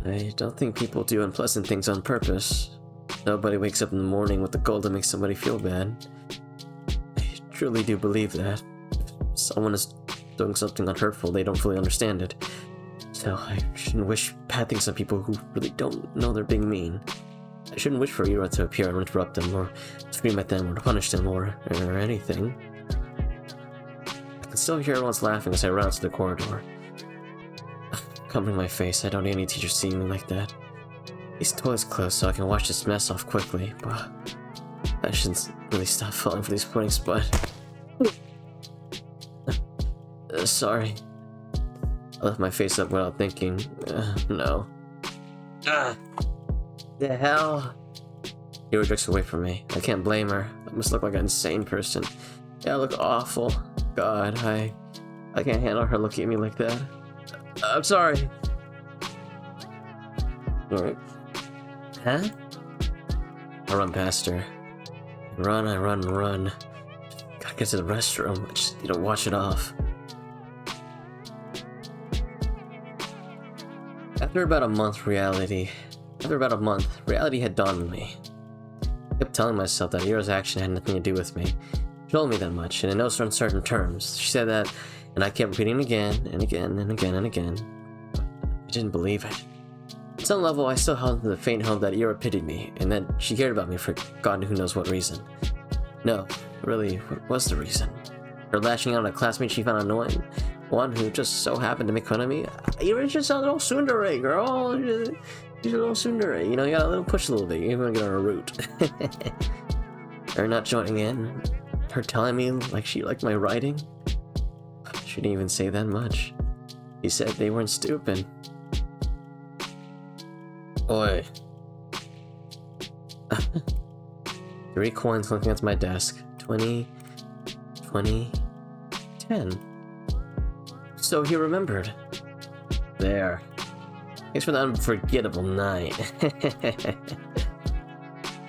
I don't think people do unpleasant things on purpose. Nobody wakes up in the morning with the goal to make somebody feel bad. I truly do believe that. If someone is doing something unhurtful, they don't fully understand it. So I shouldn't wish bad things on people who really don't know they're being mean. I shouldn't wish for Ira to appear and interrupt them, or scream at them, or to punish them, or anything. I can still hear everyone's laughing as I run out to the corridor. Covering my face, I don't need any teachers seeing me like that. These toilets closed so I can wash this mess off quickly, but I shouldn't really stop falling for these puddings, but... sorry. I left my face up without thinking. No. The hell? Ira drifts away from me. I can't blame her. I must look like an insane person. Yeah, I look awful. God, I can't handle her looking at me like that. I'm sorry. Alright. Huh? I run past her. I run. Gotta get to the restroom. I just need to wash it off. After about a month, reality had dawned on me. I kept telling myself that Ira's action had nothing to do with me. She told me that much, and in no uncertain terms. She said that, and I kept repeating it again, and again, and again, and again. I didn't believe it. On some level, I still held the faint hope that Ira pitied me, and that she cared about me for God who knows what reason. No, really, what was the reason? Her lashing out at a classmate she found annoying? One who just so happened to make fun of me? Ira's just a little tsundere, girl. She's a little tsundere, you know, you gotta let her push a little bit, you're gonna get on a route. Her not joining in, her telling me like she liked my writing. She didn't even say that much. She said they weren't stupid. Oi. 3 coins looking at my desk. 20, 20, 10. So he remembered. There. Thanks for the unforgettable night.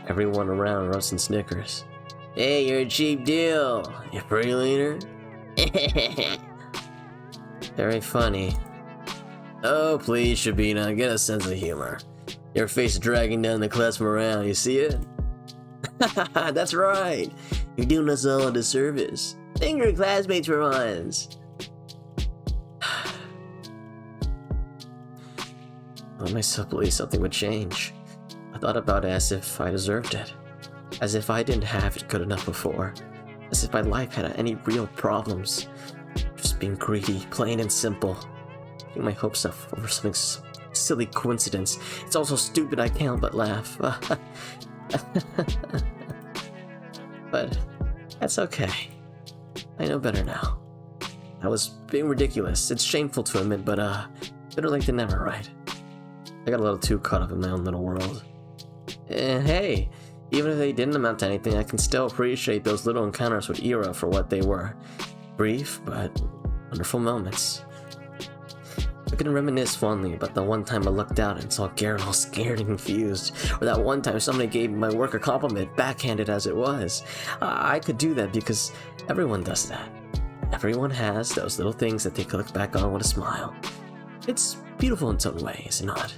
Everyone around roasting Snickers. Hey, you're a cheap deal, you pretty leader. Very funny. Oh, please, Shabina, get a sense of humor. Your face dragging down the class morale, you see it? That's right. You're doing us all a disservice. Thank your classmates for once. I let myself believe something would change. I thought about it as if I deserved it. As if I didn't have it good enough before. As if my life had any real problems. Just being greedy, plain and simple. Getting my hopes up over something silly coincidence. It's all so stupid I can't but laugh. But that's okay. I know better now. I was being ridiculous. It's shameful to admit, but better late than never, right? I got a little too caught up in my own little world. And hey, even if they didn't amount to anything, I can still appreciate those little encounters with Ira for what they were. Brief, but wonderful moments. I can reminisce fondly about the one time I looked out and saw Garrett all scared and confused, or that one time somebody gave my work a compliment, backhanded as it was. I could do that because everyone does that. Everyone has those little things that they can look back on with a smile. It's beautiful in its own way, is it not?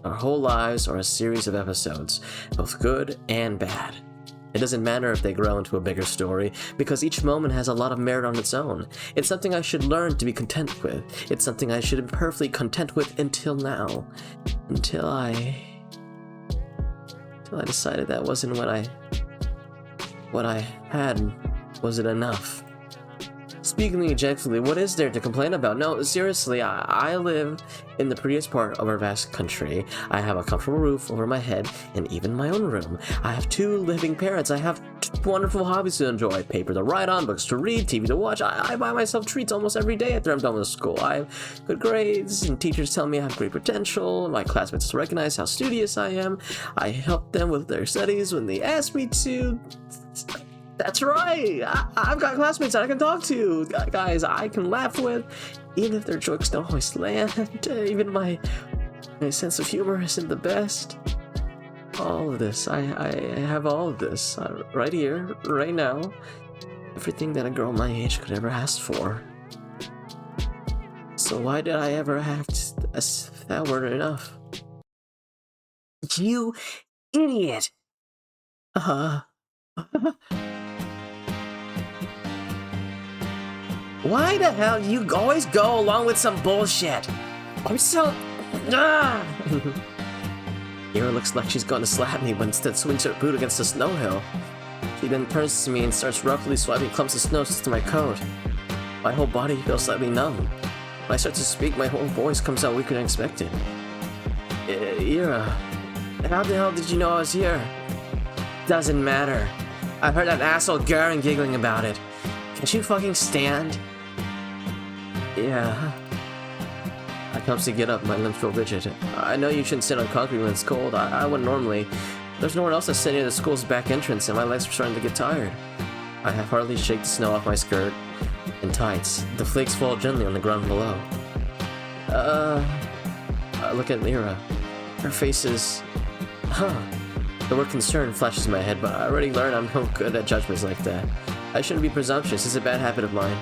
Our whole lives are a series of episodes, both good and bad. It doesn't matter if they grow into a bigger story, because each moment has a lot of merit on its own. It's something I should learn to be content with. It's something I should have been perfectly content with until now. Until I decided that wasn't what I had wasn't enough. Speaking objectively, what is there to complain about? No, seriously, I live in the prettiest part of our vast country. I have a comfortable roof over my head and even my own room. I have 2 living parents. I have wonderful hobbies to enjoy. Paper to write on, books to read, TV to watch. I buy myself treats almost every day after I'm done with school. I have good grades and teachers tell me I have great potential. My classmates recognize how studious I am. I help them with their studies when they ask me to. That's right! I've got classmates that I can talk to, guys I can laugh with, even if their jokes don't always land, even my sense of humor isn't the best. All of this, I have all of this, right here, right now. Everything that a girl my age could ever ask for. So why did I ever act as if that weren't enough? You idiot! Why the hell do you always go along with some bullshit? I'm so... Ira looks like she's gonna slap me, but instead swings her boot against the snow hill. She then turns to me and starts roughly swiping clumps of snow to my coat. My whole body feels slightly numb. When I start to speak, my whole voice comes out weaker than expected. Ira, how the hell did you know I was here? Doesn't matter. I heard that asshole Garen giggling about it. Can't you fucking stand? Yeah. I come to get up, my limbs feel rigid. I know you shouldn't sit on concrete when it's cold. I wouldn't normally. There's no one else to sit near the school's back entrance, and my legs are starting to get tired. I half-heartedly shake the snow off my skirt and tights. The flakes fall gently on the ground below. I look at Lyra. Her face is... The word concern flashes in my head, but I already learned I'm no good at judgments like that. I shouldn't be presumptuous. It's a bad habit of mine.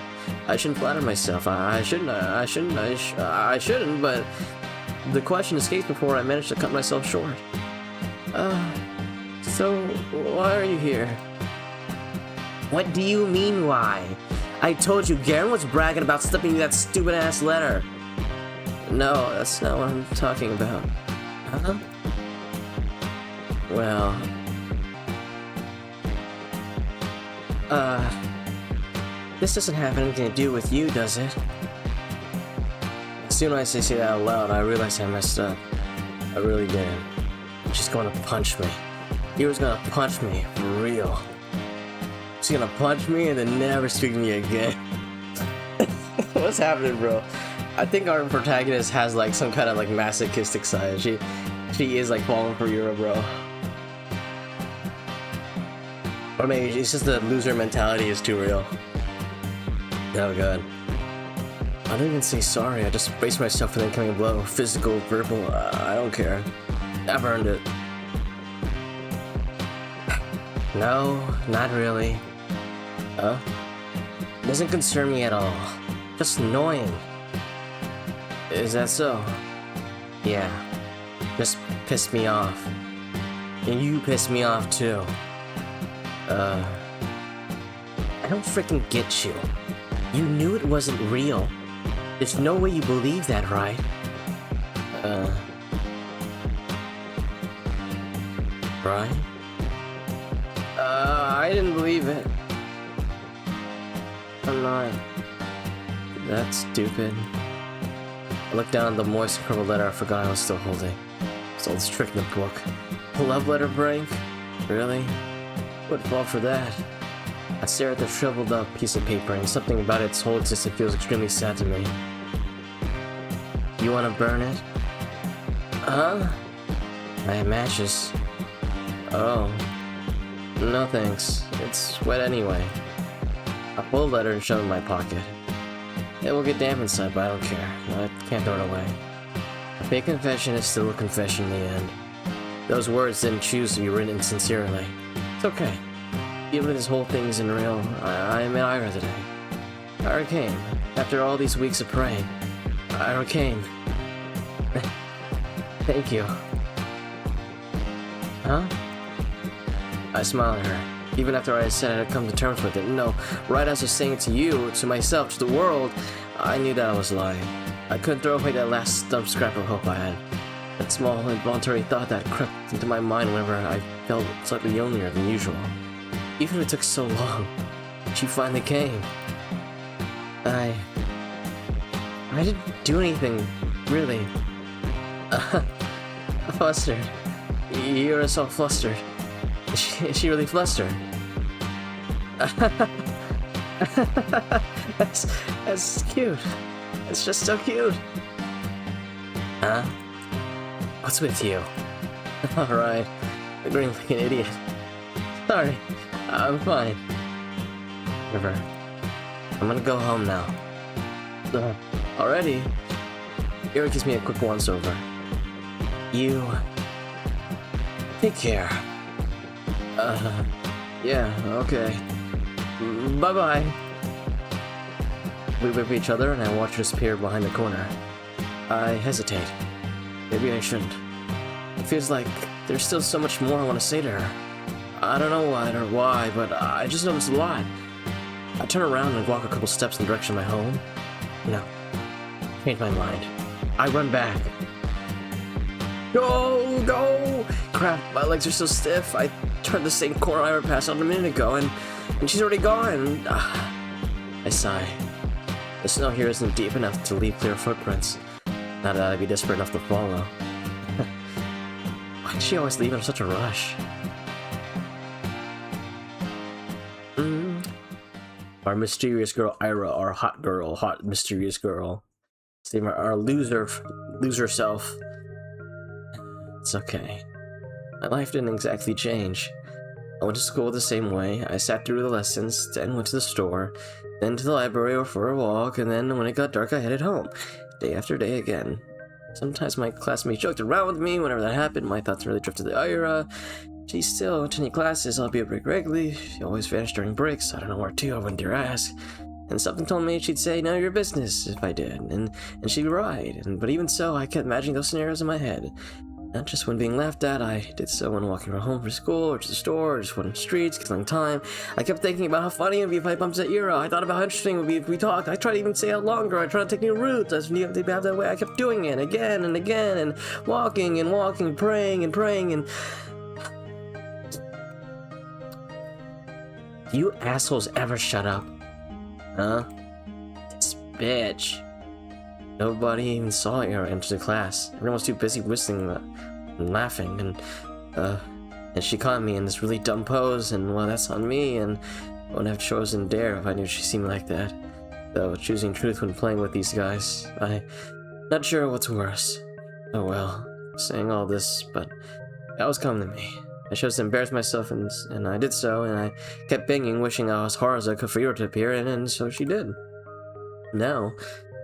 I shouldn't flatter myself. I shouldn't, but the question escapes before I manage to cut myself short. So why are you here? What do you mean, why? I told you Garen was bragging about slipping you that stupid-ass letter. No, that's not what I'm talking about. Huh? Well... This doesn't have anything to do with you, does it? As soon as I say that out loud, I realize I messed up. I really did. She's gonna punch me. He was gonna punch me, for real. She's gonna punch me and then never speak to me again. What's happening, bro? I think our protagonist has like some kind of like masochistic side. She is like falling for Yura, bro. Or maybe it's just the loser mentality is too real. Oh god. I don't even say sorry, I just brace myself for the incoming blow. Physical, verbal, I don't care. I've earned it. No, not really. Huh? Doesn't concern me at all. Just annoying. Is that so? Yeah. Just pissed me off. And you pissed me off too. I don't freaking get you. You knew it wasn't real. There's no way you believe that, right? Right? I didn't believe it. I'm not that stupid. I looked down at the moist, crumpled letter I forgot I was still holding. It's all this trick in the book. A love letter break? Really? Would fall for that. I stare at the shriveled up piece of paper, and something about its whole existence feels extremely sad to me. You wanna burn it? Huh? I have matches. Oh. No thanks. It's wet anyway. I pull the letter and shove it in my pocket. It will get damp inside, but I don't care. I can't throw it away. A fake confession is still a confession in the end. Those words didn't choose to be written sincerely. It's okay. Even if this whole thing isn't real, I am Ira today. Ira came. After all these weeks of praying, Ira came. Thank you. Huh? I smiled at her. Even after I said I had come to terms with it. No, right as I was saying it to you, to myself, to the world, I knew that I was lying. I couldn't throw away that last stump scrap of hope I had. That small, involuntary thought that crept into my mind whenever I felt slightly lonelier than usual. Even if it took so long, she finally came. I didn't do anything, really. Flustered. You're so flustered. Is she really flustered? That's cute. It's just so cute. Huh? What's with you? Alright. Agreeing like an idiot. Sorry. I'm fine. Whatever. I'm gonna go home now. Already? Ira gives me a quick once-over. You... take care. Yeah, okay. Bye-bye. We whip each other and I watch her disappear behind the corner. I hesitate. Maybe I shouldn't. It feels like there's still so much more I want to say to her. I don't know what or why, but I just noticed a lot. I turn around and walk a couple steps in the direction of my home. No. Change my mind. I run back. Go! Go! Crap, my legs are so stiff. I turned the same corner I passed on a minute ago, and she's already gone. I sigh. The snow here isn't deep enough to leave clear footprints. Not that I'd be desperate enough to follow. Why did she always leave in such a rush? Our mysterious girl Ira, our hot girl, hot mysterious girl. Save our loser self. It's okay. My life didn't exactly change. I went to school the same way. I sat through the lessons, then went to the store, then to the library or for a walk, and then when it got dark I headed home. Day after day again. Sometimes my classmates joked around with me whenever that happened. My thoughts really drifted to Ira. She's still attending classes, albeit regularly. She always vanished during breaks. I don't know where to, I wouldn't dare ask. And something told me she'd say, "None of your business," if I did. And she'd be right. But even so, I kept imagining those scenarios in my head. Not just when being laughed at, I did so when walking from home from school, or to the store, or just on the streets, killing time. I kept thinking about how funny it would be if I bumped at Ira. I thought about how interesting it would be if we talked. I tried to even stay out longer. I tried to take new routes. I didn't even have that way. I kept doing it again and again, and walking, praying and praying, and... Do you assholes ever shut up? Huh? This bitch. Nobody even saw Ira enter the class. Everyone was too busy whistling and laughing, and she caught me in this really dumb pose, and well, that's on me, and I wouldn't have chosen Dare if I knew she'd see me like that. Though choosing truth when playing with these guys, I'm not sure what's worse. Oh well, saying all this, but that was coming to me. I chose to embarrass myself, and I did so, and I kept banging, wishing I was hard as I could for Ira to appear, and so she did. Now,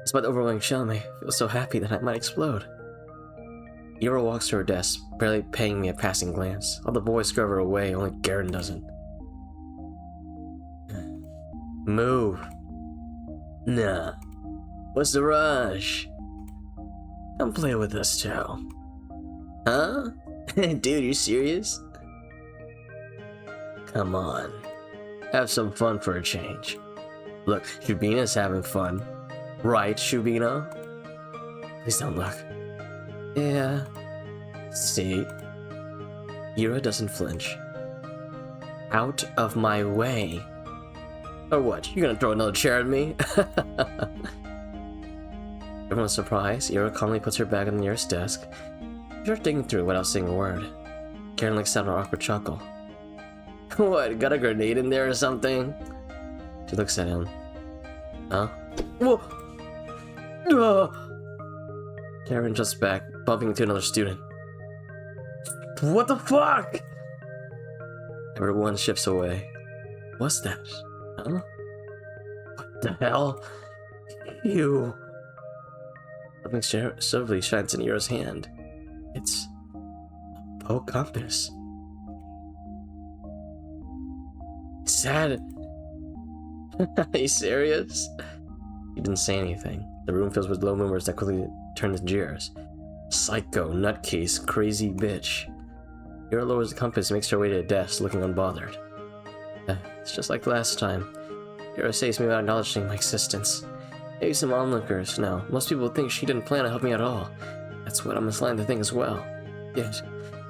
despite the overwhelming shell me, I feel so happy that I might explode. Ira walks to her desk, barely paying me a passing glance. All the boys scurry away, only Garen doesn't. Move. Nah. What's the rush? Come play with us, Joe. Huh? Dude, you serious? Come on. Have some fun for a change. Look, Shubina's having fun. Right, Shubina? Please don't look. Yeah. See? Ira doesn't flinch. Out of my way. Or what? You gonna throw another chair at me? Everyone's surprised. Ira calmly puts her bag on the nearest desk. She starts digging through it without saying a word. Karen lets out an awkward chuckle. What? Got a grenade in there or something? She looks at him. Huh? Whoa! Karen jumps back, bumping into another student. What the fuck? Everyone shifts away. What's that? Huh? What the hell? You. Something suddenly shines in Ira's hand. It's a bow compass. Is that? Are you serious? He didn't say anything. The room fills with low murmurs that quickly turn to jeers. Psycho, nutcase, crazy bitch. Ira lowers the compass and makes her way to the desk, looking unbothered. It's just like last time. Ira saves me without acknowledging my existence. Maybe some onlookers. No, most people think she didn't plan on helping me at all. That's what I'm inclined to think as well. Yet,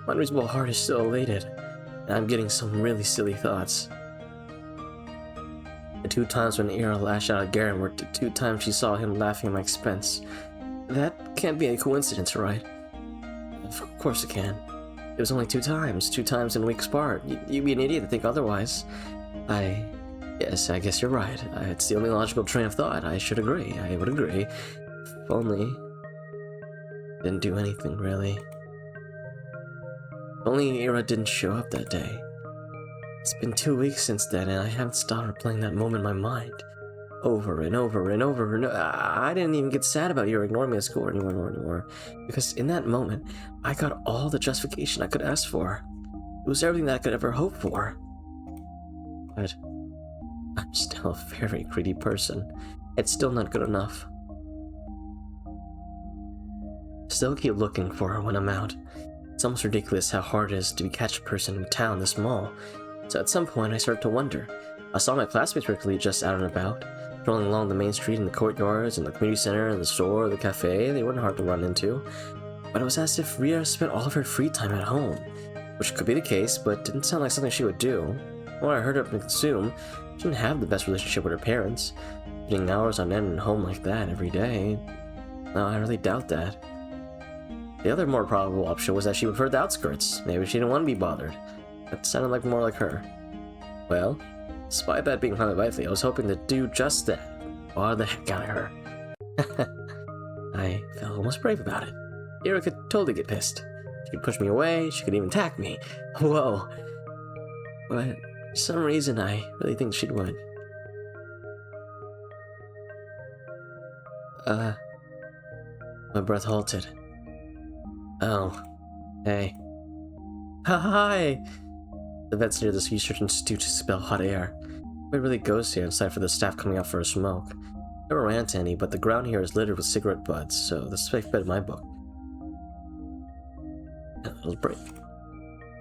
my unreasonable heart is still elated, and I'm getting some really silly thoughts. The 2 times when Ira lashed out at Garen were the 2 times she saw him laughing at my expense. That can't be a coincidence, right? Of course it can. It was only 2 times. 2 times in weeks apart. You'd be an idiot to think otherwise. Yes, I guess you're right. It's the only logical train of thought. I should agree. I would agree. If only... didn't do anything, really. If only Ira didn't show up that day. It's been 2 weeks since then, and I haven't stopped replaying that moment in my mind. Over and over and over and over. I didn't even get sad about Ira ignoring me at school anymore. Because in that moment, I got all the justification I could ask for. It was everything that I could ever hope for. But I'm still a very greedy person. It's still not good enough. Still keep looking for her when I'm out. It's almost ridiculous how hard it is to catch a person in town this small. So at some point I started to wonder. I saw my classmates regularly just out and about, strolling along the main street in the courtyards, and the community center, and the store, the cafe. They weren't hard to run into. But it was as if Ria spent all of her free time at home. Which could be the case, but didn't sound like something she would do. From what I heard her consume, she didn't have the best relationship with her parents. Spending hours on end at home like that every day. No, I really doubt that. The other more probable option was that she preferred the outskirts. Maybe she didn't want to be bothered. That sounded like more like her. Well, despite that being highly likely, I was hoping to do just that. Bother the heck out of her. I felt almost brave about it. Ira could totally get pissed. She could push me away, she could even attack me. Whoa. But for some reason, I really think she would. My breath halted. Oh. Hey. Hi! The vet's near this research institute to expel hot air. Nobody really goes here aside for the staff coming out for a smoke. Never ran to any, but the ground here is littered with cigarette butts, so the safe bet in my book. A little break.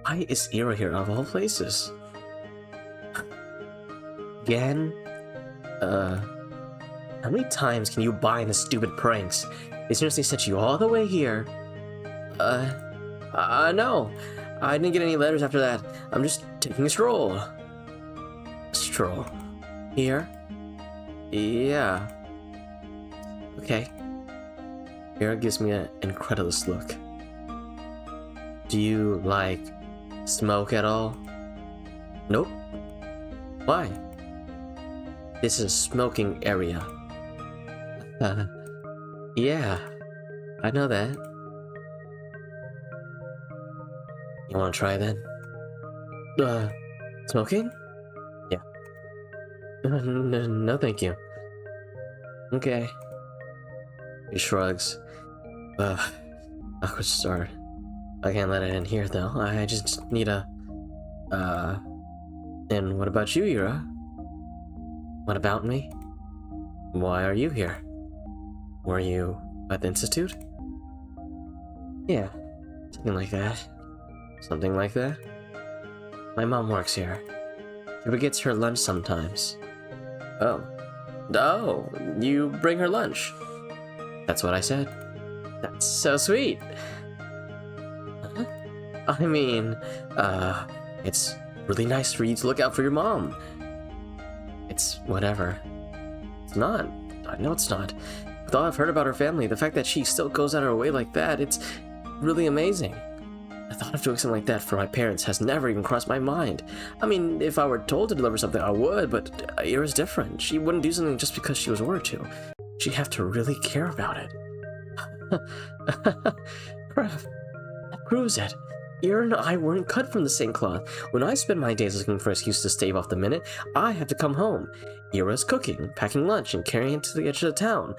Why is Ira here out of all places? Again? How many times can you buy into stupid pranks? They seriously sent you all the way here. No. I didn't get any letters after that. I'm just taking a stroll. Stroll? Here? Yeah. Okay. Era gives me an incredulous look. Do you, like, smoke at all? Nope. Why? This is a smoking area. Yeah, I know that. You wanna try then? Smoking? Yeah. No, thank you. Okay. He shrugs. Awkward start. I can't let it in here though. I just need a... And what about you, Ira? What about me? Why are you here? Were you at the Institute? Yeah, something like that. Something like that? My mom works here. She forgets her lunch sometimes. Oh. Oh, you bring her lunch? That's what I said. That's so sweet. Huh? I mean, it's really nice for you to look out for your mom. It's whatever. It's not. I know it's not. With all I've heard about her family, the fact that she still goes out of her way like that, it's really amazing. The thought of doing something like that for my parents has never even crossed my mind. I mean, if I were told to deliver something, I would, but Ira's different. She wouldn't do something just because she was ordered to. She'd have to really care about it. Crap. That proves it. Ira and I weren't cut from the same cloth. When I spend my days looking for an excuse to stave off the minute, I have to come home. Ira's cooking, packing lunch, and carrying it to the edge of the town.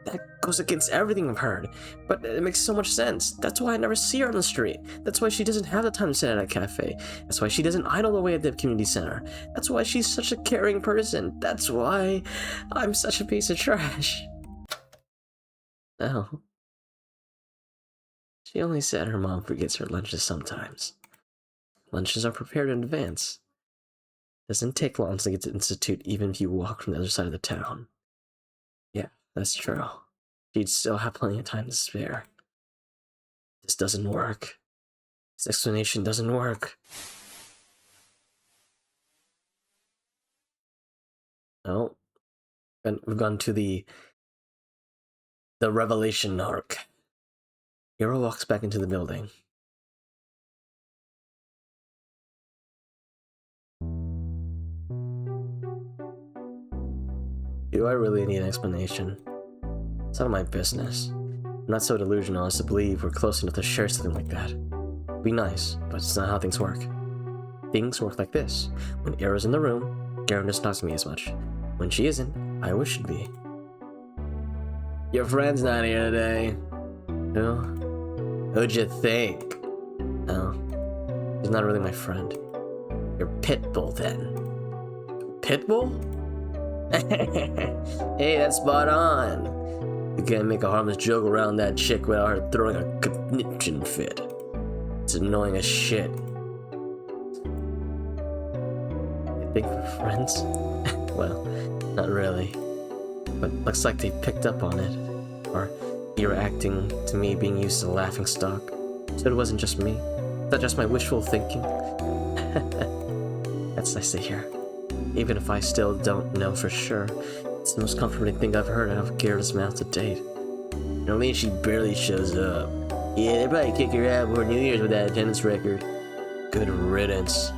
That goes against everything I've heard, but it makes so much sense. That's why I never see her on the street. That's why she doesn't have the time to sit at a cafe. That's why she doesn't idle away at the community center. That's why she's such a caring person. That's why I'm such a piece of trash. Oh. She only said her mom forgets her lunches sometimes. Lunches are prepared in advance. Doesn't take long to get to the Institute even if you walk from the other side of the town. Yeah, that's true. She'd still have plenty of time to spare. This doesn't work. This explanation doesn't work. Oh. And we've gone to the revelation arc. Hero walks back into the building. Do I really need an explanation? It's none of my business. I'm not so delusional as to believe we're close enough to share something like that. It'd be nice, but it's not how things work. Things work like this. When Era's in the room, Garen doesn't talk to me as much. When she isn't, I wish she'd be. Your friend's not here today. Who? Who'd you think? Oh, he's not really my friend. You're Pitbull then. Pitbull? Hey, that's spot on. You can't make a harmless joke around that chick without her throwing a conniption fit. It's annoying as shit. You think we're friends? Well, not really. But looks like they picked up on it. Or you're acting to me being used as a laughingstock. So it wasn't just me. It's not just my wishful thinking. That's nice to hear. Even if I still don't know for sure, it's the most comforting thing I've heard out of Garrett's mouth to date. I mean, she barely shows up. Yeah, they probably kick her out before New Year's with that attendance record. Good riddance.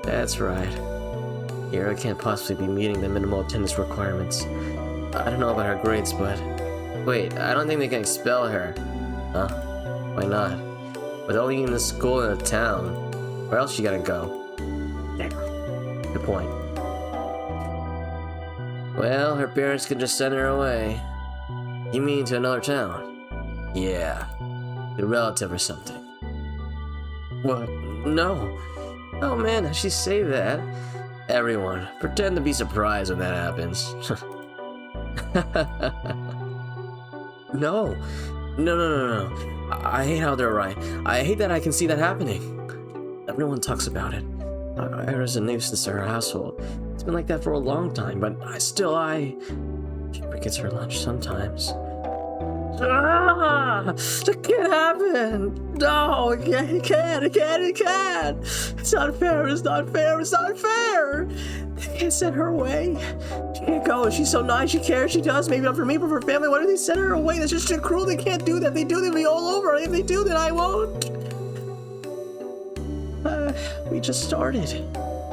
That's right. Era can't possibly be meeting the minimal attendance requirements. I don't know about her grades, but... Wait, I don't think they can expel her. Huh? Why not? With only in the school in the town, where else she gotta go? Damn. Good point. Well, her parents could just send her away. You mean to another town? Yeah. A relative or something. What? No. Oh man, how'd she say that? Everyone, pretend to be surprised when that happens. No. I hate how they're right. I hate that I can see that happening. Everyone talks about it. Ira's a nuisance to her household. It's been like that for a long time, but she forgets her lunch sometimes. Ah, that can't happen. No, it can't. It's not fair. It's not fair. They can't send her away. She can't go. She's so nice. She cares. She does. Maybe not for me, but for her family. Why do they send her away? That's just cruel. They can't do that. If they do, they'll be all over. If they do, then I won't. We just started.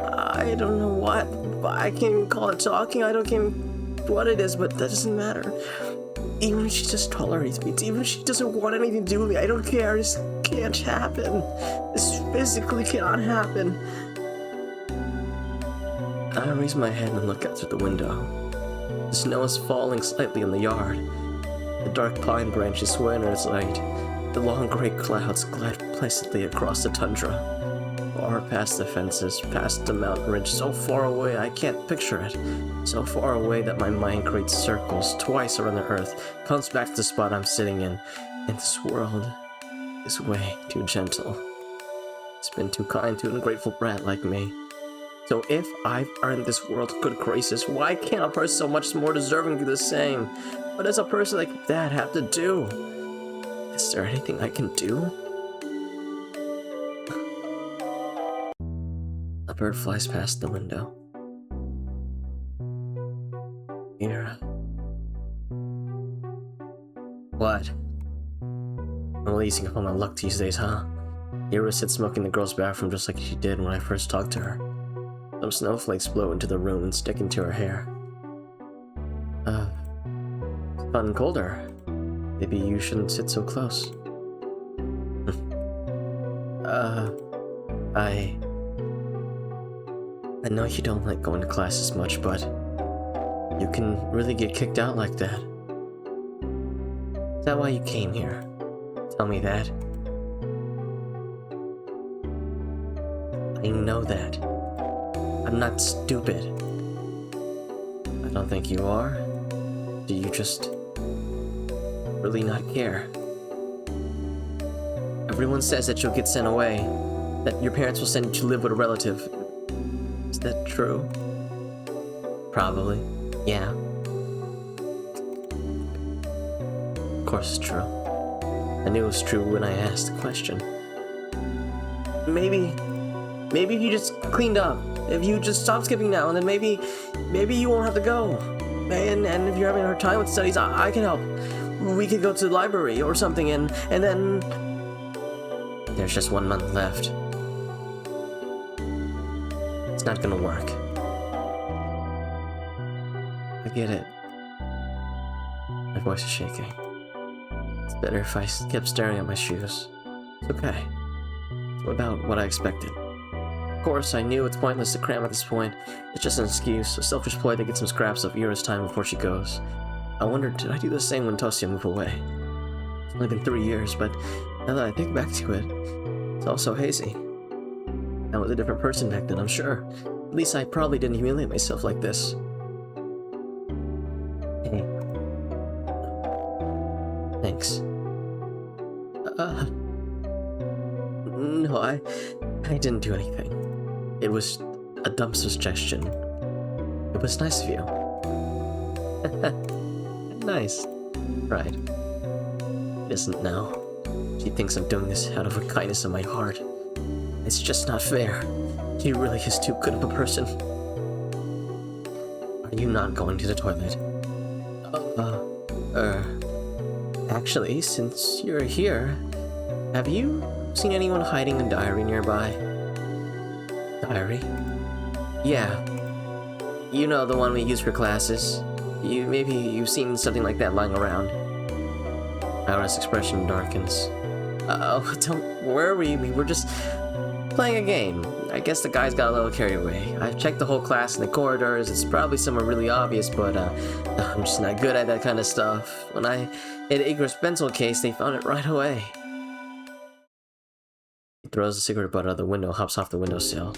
I don't know what. I can't even call it talking. I don't care what it is, but that doesn't matter. Even if she just tolerates me, even if she doesn't want anything to do with me, I don't care. This can't happen. This physically cannot happen. I raise my head and look out through the window. The snow is falling slightly in the yard. The dark pine branches sway in its light. The long gray clouds glide placidly across the tundra. Far past the fences, past the mountain ridge, so far away I can't picture it. So far away that my mind creates circles twice around the earth, comes back to the spot I'm sitting in. And this world is way too gentle. It's been too kind to an ungrateful brat like me. So if I've earned this world's good graces, why can't a person so much more deserving do the same? What does a person like that have to do? Is there anything I can do? A bird flies past the window. Ira. What? I'm releasing upon my luck these days, huh? Ira sits smoking in the girl's bathroom just like she did when I first talked to her. Some snowflakes blow into the room and stick into her hair. It's gotten colder. Maybe you shouldn't sit so close. I know you don't like going to class as much, but you can really get kicked out like that. Is that why you came here? Tell me that. I know that. I'm not stupid. I don't think you are. Do you just really not care? Everyone says that you'll get sent away, that your parents will send you to live with a relative. Is that true? Probably. Yeah. Of course it's true. I knew it was true when I asked the question. Maybe if you just cleaned up, if you just stopped skipping now, and then maybe you won't have to go. And if you're having a hard time with studies, I can help. We could go to the library or something, and then... There's just 1 month left. It's not gonna work. I get it. My voice is shaking. It's better if I kept staring at my shoes. It's okay. It's about what I expected. Of course, I knew it's pointless to cram at this point. It's just an excuse, a selfish ploy to get some scraps of Ira's time before she goes. I wondered, did I do the same when Tosia moved away? It's only been 3 years, but now that I think back to it, it's all so hazy. I was a different person back then, I'm sure. At least I probably didn't humiliate myself like this. Hey. Thanks. No, I didn't do anything. It was a dumb suggestion. It was nice of you. Nice. Right. She doesn't know. She thinks I'm doing this out of the kindness of my heart. It's just not fair. She really is too good of a person. Are you not going to the toilet? Actually, since you're here, have you seen anyone hiding a diary nearby? Diary? Yeah. You know, the one we use for classes. Maybe you've seen something like that lying around. Aura's expression darkens. Oh, don't worry, we were just playing a game. I guess the guys got a little carried away. I've checked the whole class in the corridors. It's probably somewhere really obvious, but I'm just not good at that kind of stuff. When I hit Igor's pencil case, they found it right away. He throws the cigarette butt out of the window, hops off the windowsill.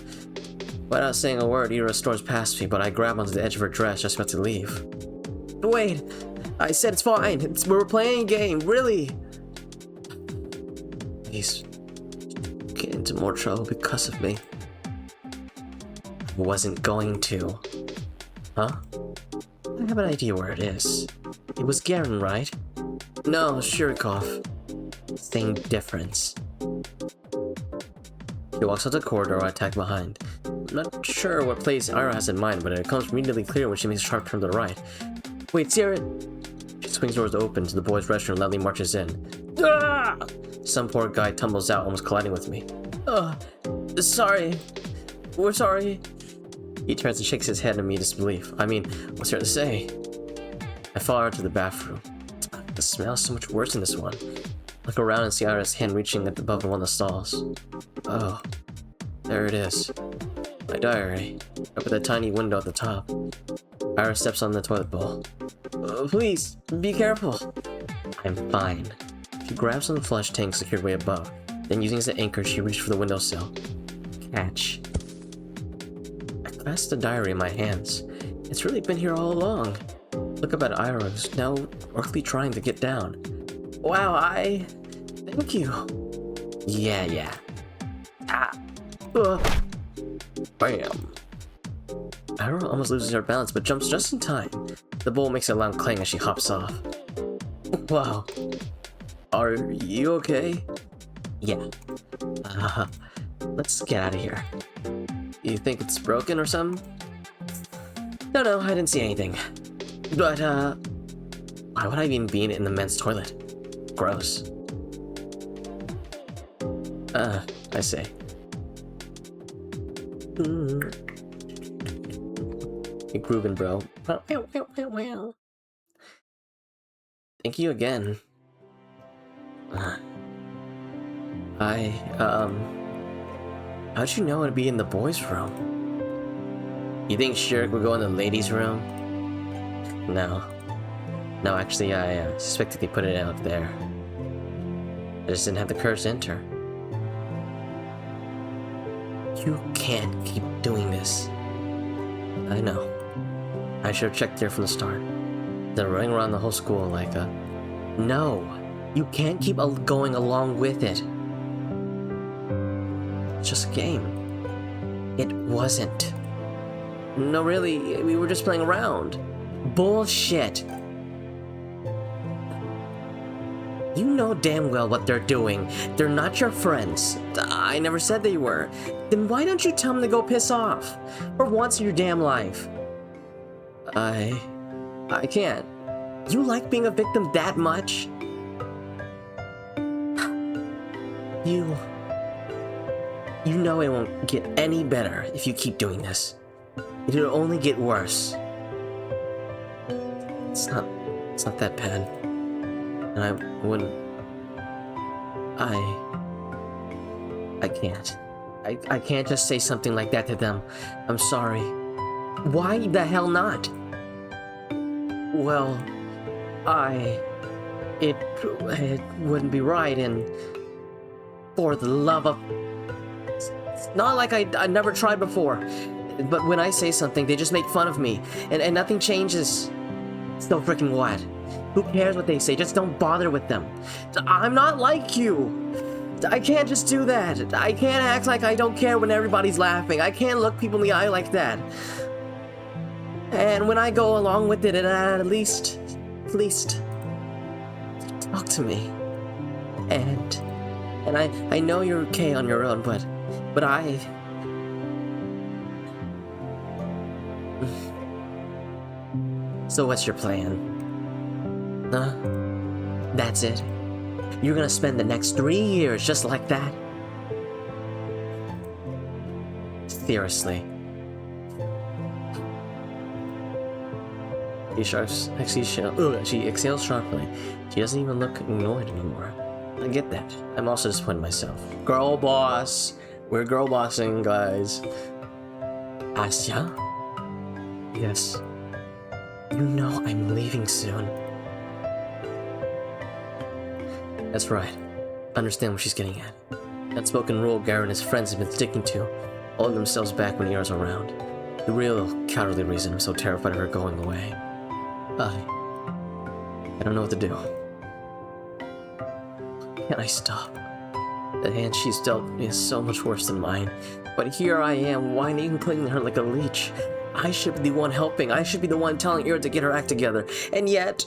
Without saying a word, Ira storms past me, but I grab onto the edge of her dress, just about to leave. Wait! I said it's fine. We're playing a game, really. Please, get into more trouble because of me. I wasn't going to. Huh? I have an idea where it is. It was Garen, right? No, Shirikov. Same difference. He walks out the corridor, I attack behind. I'm not sure what place Ira has in mind, but it becomes immediately clear when she makes a sharp turn to the right. Wait, see it? She swings doors open to the boys' restroom and loudly marches in. Ah! Some poor guy tumbles out, almost colliding with me. Sorry. We're sorry. He turns and shakes his head in me disbelief. I mean, what's there to say? I follow her to the bathroom. The smell is so much worse than this one. Look around and see Ira's hand reaching above one of the stalls. Oh, there it is. My diary. Up at the tiny window at the top. Ira steps on the toilet bowl. Please, be careful. I'm fine. She grabs on the flush tank secured way above. Then using as an anchor, she reaches for the windowsill. Catch. I grasp the diary in my hands. It's really been here all along. Look up at Ira, who's now workily trying to get down. Wow, thank you. Yeah. Bam. Ira almost loses her balance, but jumps just in time. The bowl makes a loud clang as she hops off. Wow. Are you okay? Yeah. Let's get out of here. You think it's broken or something? No, I didn't see anything. But, why would I even be in the men's toilet? Gross. I see. You're grooving, bro. Thank you again. How'd you know it'd be in the boys' room? You think Shirk would go in the ladies' room? No, actually, I suspected they put it out there. I just didn't have the courage to enter. You can't keep doing this. I know. I should have checked there from the start. They're running around the whole school like a... No! You can't keep going along with it. It's just a game. It wasn't. No, really, we were just playing around. Bullshit. You know damn well what they're doing. They're not your friends. I never said they were. Then why don't you tell them to go piss off? For once in your damn life. I can't. You like being a victim that much? You know it won't get any better if you keep doing this. It'll only get worse. It's not that bad. And I wouldn't... I can't. I can't just say something like that to them. I'm sorry. Why the hell not? Well, it wouldn't be right, and for the love of... It's not like I never tried before, but when I say something, they just make fun of me, and nothing changes. So freaking what? Who cares what they say? Just don't bother with them. I'm not like you. I can't just do that. I can't act like I don't care when everybody's laughing. I can't look people in the eye like that. And when I go along with it, at least talk to me. And I know you're okay on your own, but I... So what's your plan? That's it? You're gonna spend the next 3 years just like that? Seriously. She exhales sharply. She doesn't even look annoyed anymore. I get that. I'm also disappointed in myself. Girl boss! We're girl bossing, guys. Asya? Yes. You know I'm leaving soon. That's right. Understand what she's getting at. That spoken rule Garen and his friends have been sticking to, holding themselves back when Ira's around. The real cowardly reason I'm so terrified of her going away. I don't know what to do. Can I stop? The hand she's dealt me is so much worse than mine. But here I am, whining and clinging to her like a leech. I should be the one helping. I should be the one telling Ira to get her act together. And yet...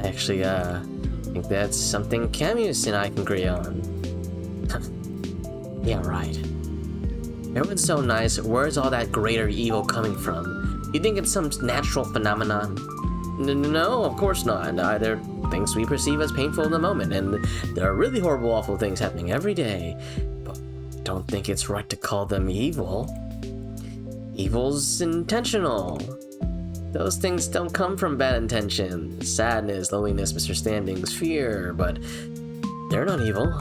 Actually, think that's something Camus and I can agree on. Yeah, right. Everyone's so nice, where's all that greater evil coming from? You think it's some natural phenomenon? No, of course not. Either things we perceive as painful in the moment, and there are really horrible, awful things happening every day. But I don't think it's right to call them evil. Evil's intentional. Those things don't come from bad intention. Sadness, loneliness, misunderstandings, fear, but they're not evil.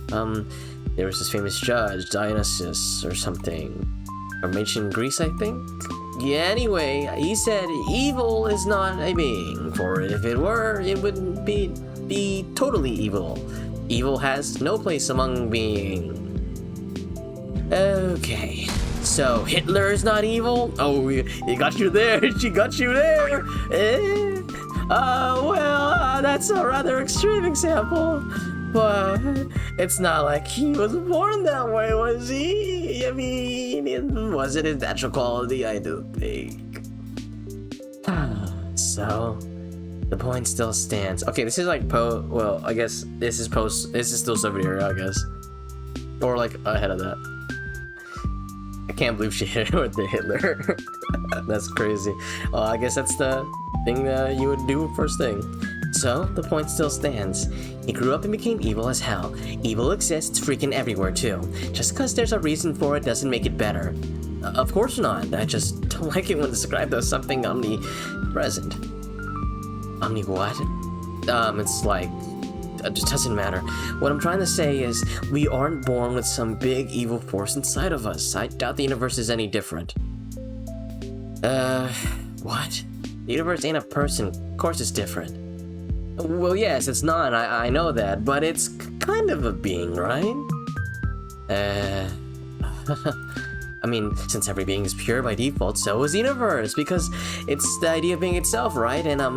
There was this famous judge, Dionysus or something, from ancient Greece, I think? Yeah, anyway, he said evil is not a being, for if it were, it would be totally evil. Evil has no place among being. Okay, so Hitler is not evil? Oh, he got you there, she got you there! That's a rather extreme example. But it's not like he was born that way, was he? I mean, it wasn't his natural quality, I don't think. So, the point still stands. Okay, this is like well, I guess this is still Soviet era, I guess. Or like ahead of that. I can't believe she hit it with the Hitler. That's crazy. Well, I guess that's the thing that you would do first thing. So, the point still stands. He grew up and became evil as hell. Evil exists freaking everywhere, too. Just because there's a reason for it doesn't make it better. Of course not. I just don't like it when described as something omnipresent. Omni what? It's like... It just doesn't matter. What I'm trying to say is, we aren't born with some big evil force inside of us. I doubt the universe is any different. What? The universe ain't a person. Of course it's different. Well, yes, it's not, I know that, but it's kind of a being, right? I mean, since every being is pure by default, so is the universe, because it's the idea of being itself, right? And I'm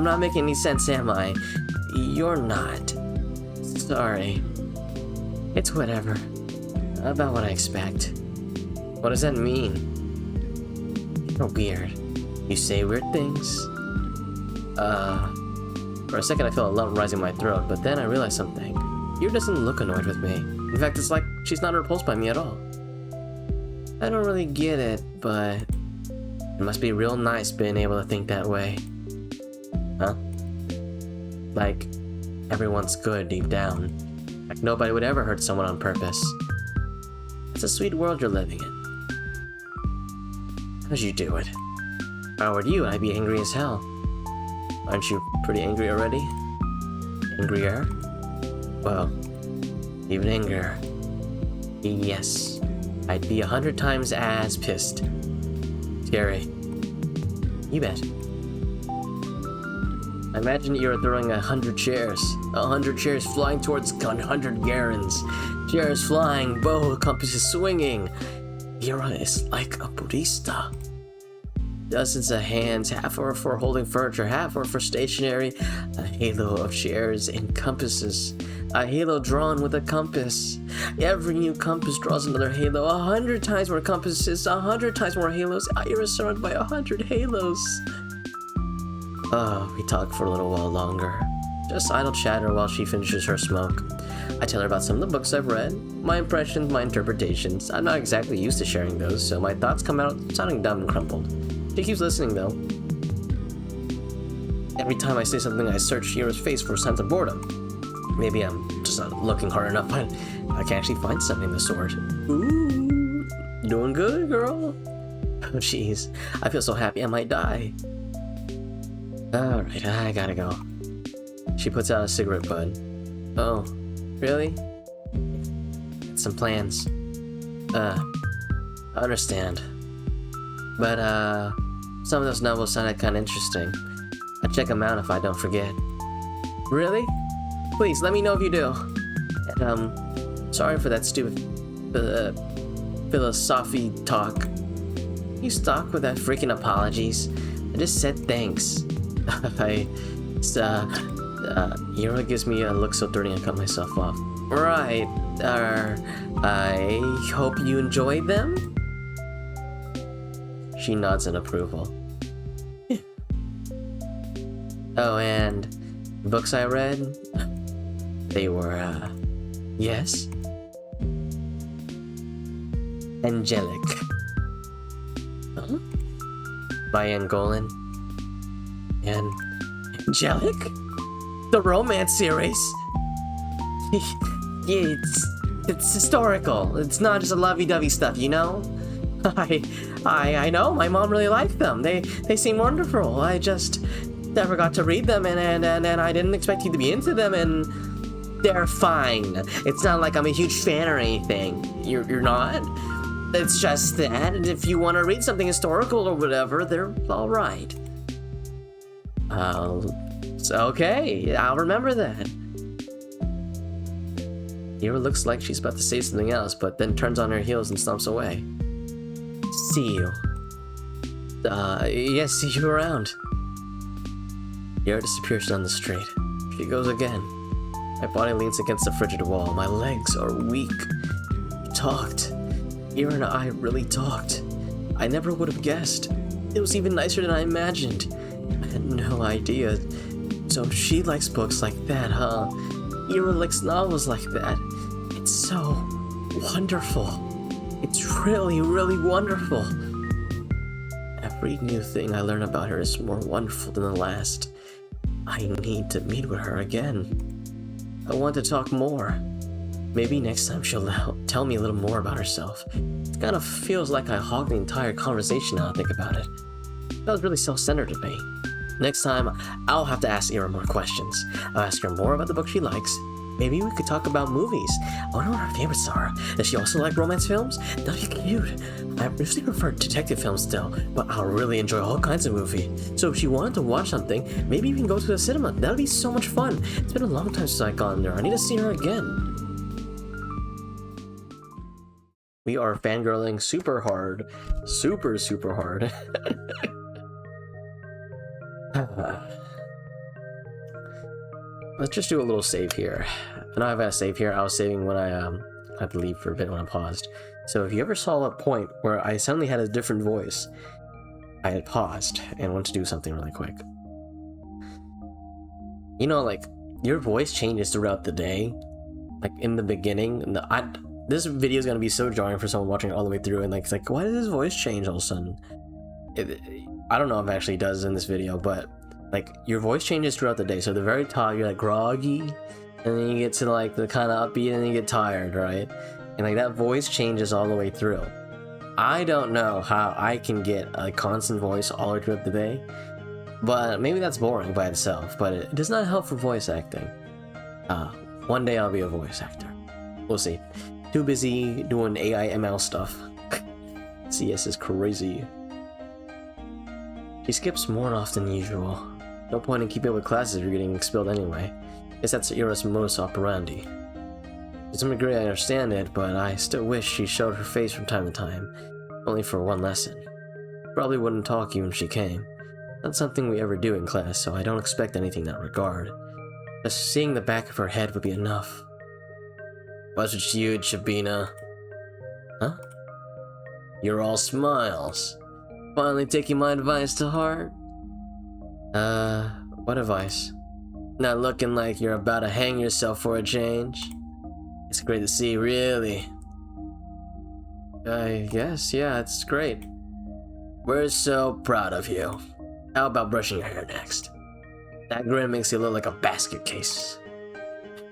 not making any sense, am I? You're not. Sorry. It's whatever. About what I expect. What does that mean? You're weird. You say weird things. For a second I felt a lump rising in my throat, but then I realized something. Yu doesn't look annoyed with me. In fact, it's like she's not repulsed by me at all. I don't really get it, but it must be real nice being able to think that way. Huh? Like, everyone's good deep down. Like nobody would ever hurt someone on purpose. It's a sweet world you're living in. How'd you do it? If I were you, I'd be angry as hell. Aren't you pretty angry already? Angrier? Well, even angrier. Yes, I'd be 100 times as pissed. Scary. You bet. Imagine you're throwing 100 chairs. 100 chairs flying towards 100 Garens. Chairs flying, bow compasses swinging. Hero is like a Buddhista. Dozens of hands, half are for holding furniture, half are for stationery. A halo of chairs and compasses. A halo drawn with a compass. Every new compass draws another halo. 100 times more compasses, 100 times more halos. You're surrounded by 100 halos. Oh, we talk for a little while longer. Just idle chatter while she finishes her smoke. I tell her about some of the books I've read, my impressions, my interpretations. I'm not exactly used to sharing those, so my thoughts come out sounding dumb and crumpled. She keeps listening, though. Every time I say something, I search Shiro's face for signs of boredom. Maybe I'm just not looking hard enough, but I can actually find something of the sort. Ooh, doing good, girl. Oh, jeez. I feel so happy I might die. Alright, I gotta go. She puts out a cigarette butt. Oh, really? Some plans. I understand. But, some of those novels sounded kinda interesting. I'll check them out if I don't forget. Really? Please, let me know if you do. And, sorry for that stupid, philosophy talk. You stuck with that freaking apologies. I just said thanks. Hiro gives me a look so dirty I cut myself off. Right, I hope you enjoyed them? She nods in approval. Oh, and books I read, they were, yes? Angelic. Huh? By Angolan. And Angelic? The romance series? Yeah, it's historical. It's not just a lovey-dovey stuff, you know? I know, my mom really liked them. They seem wonderful. I just never got to read them, and I didn't expect you to be into them, and they're fine. It's not like I'm a huge fan or anything. You're not? It's just that if you want to read something historical or whatever, they're alright. Okay, I'll remember that. Ira looks like she's about to say something else, but then turns on her heels and stomps away. See you. Yes, see you around. Ira disappears down the street. She goes again. My body leans against the frigid wall. My legs are weak. We talked. Ira and I really talked. I never would have guessed. It was even nicer than I imagined. I had no idea. So she likes books like that, huh? Ira likes novels like that. It's so wonderful. It's really, really wonderful. Every new thing I learn about her is more wonderful than the last. I need to meet with her again. I want to talk more. Maybe next time she'll tell me a little more about herself. It kind of feels like I hogged the entire conversation now I think about it. That was really self-centered of me. Next time, I'll have to ask Ira more questions. I'll ask her more about the book she likes. Maybe we could talk about movies. I wonder what her favorites are. Does she also like romance films? That'd be cute. I usually prefer detective films still, but I'll really enjoy all kinds of movies. So if she wanted to watch something, maybe we can go to the cinema. That'd be so much fun. It's been a long time since I've gone there. I need to see her again. We are fangirling super hard. Super, super hard. Let's just do a little save here. I know I have a save here. I was saving when I had to leave for a bit when I paused. So if you ever saw a point where I suddenly had a different voice, I had paused and wanted to do something really quick. You know, like, your voice changes throughout the day. Like, in the beginning, this video is going to be so jarring for someone watching it all the way through, and like, it's like, why did his voice change all of a sudden? I don't know if it actually does in this video, but like, your voice changes throughout the day. So at the very top, you're like groggy, and then you get to like the kind of upbeat, and then you get tired, right? And like that voice changes all the way through. I don't know how I can get a constant voice all the way throughout the day, but maybe that's boring by itself, but it does not help for voice acting. One day I'll be a voice actor. We'll see. Too busy doing AI ML stuff. CS is crazy. She skips more often than usual. No point in keeping up with classes if you're getting expelled anyway. Guess that's Ira's modus operandi. To some degree I understand it, but I still wish she showed her face from time to time. Only for one lesson. Probably wouldn't talk even if she came. Not something we ever do in class, so I don't expect anything in that regard. Just seeing the back of her head would be enough. What's with you, Chabina? Huh? You're all smiles. Finally taking my advice to heart? What advice? Not looking like you're about to hang yourself for a change? It's great to see, really. I guess, yeah, it's great. We're so proud of you. How about brushing your hair next? That grin makes you look like a basket case.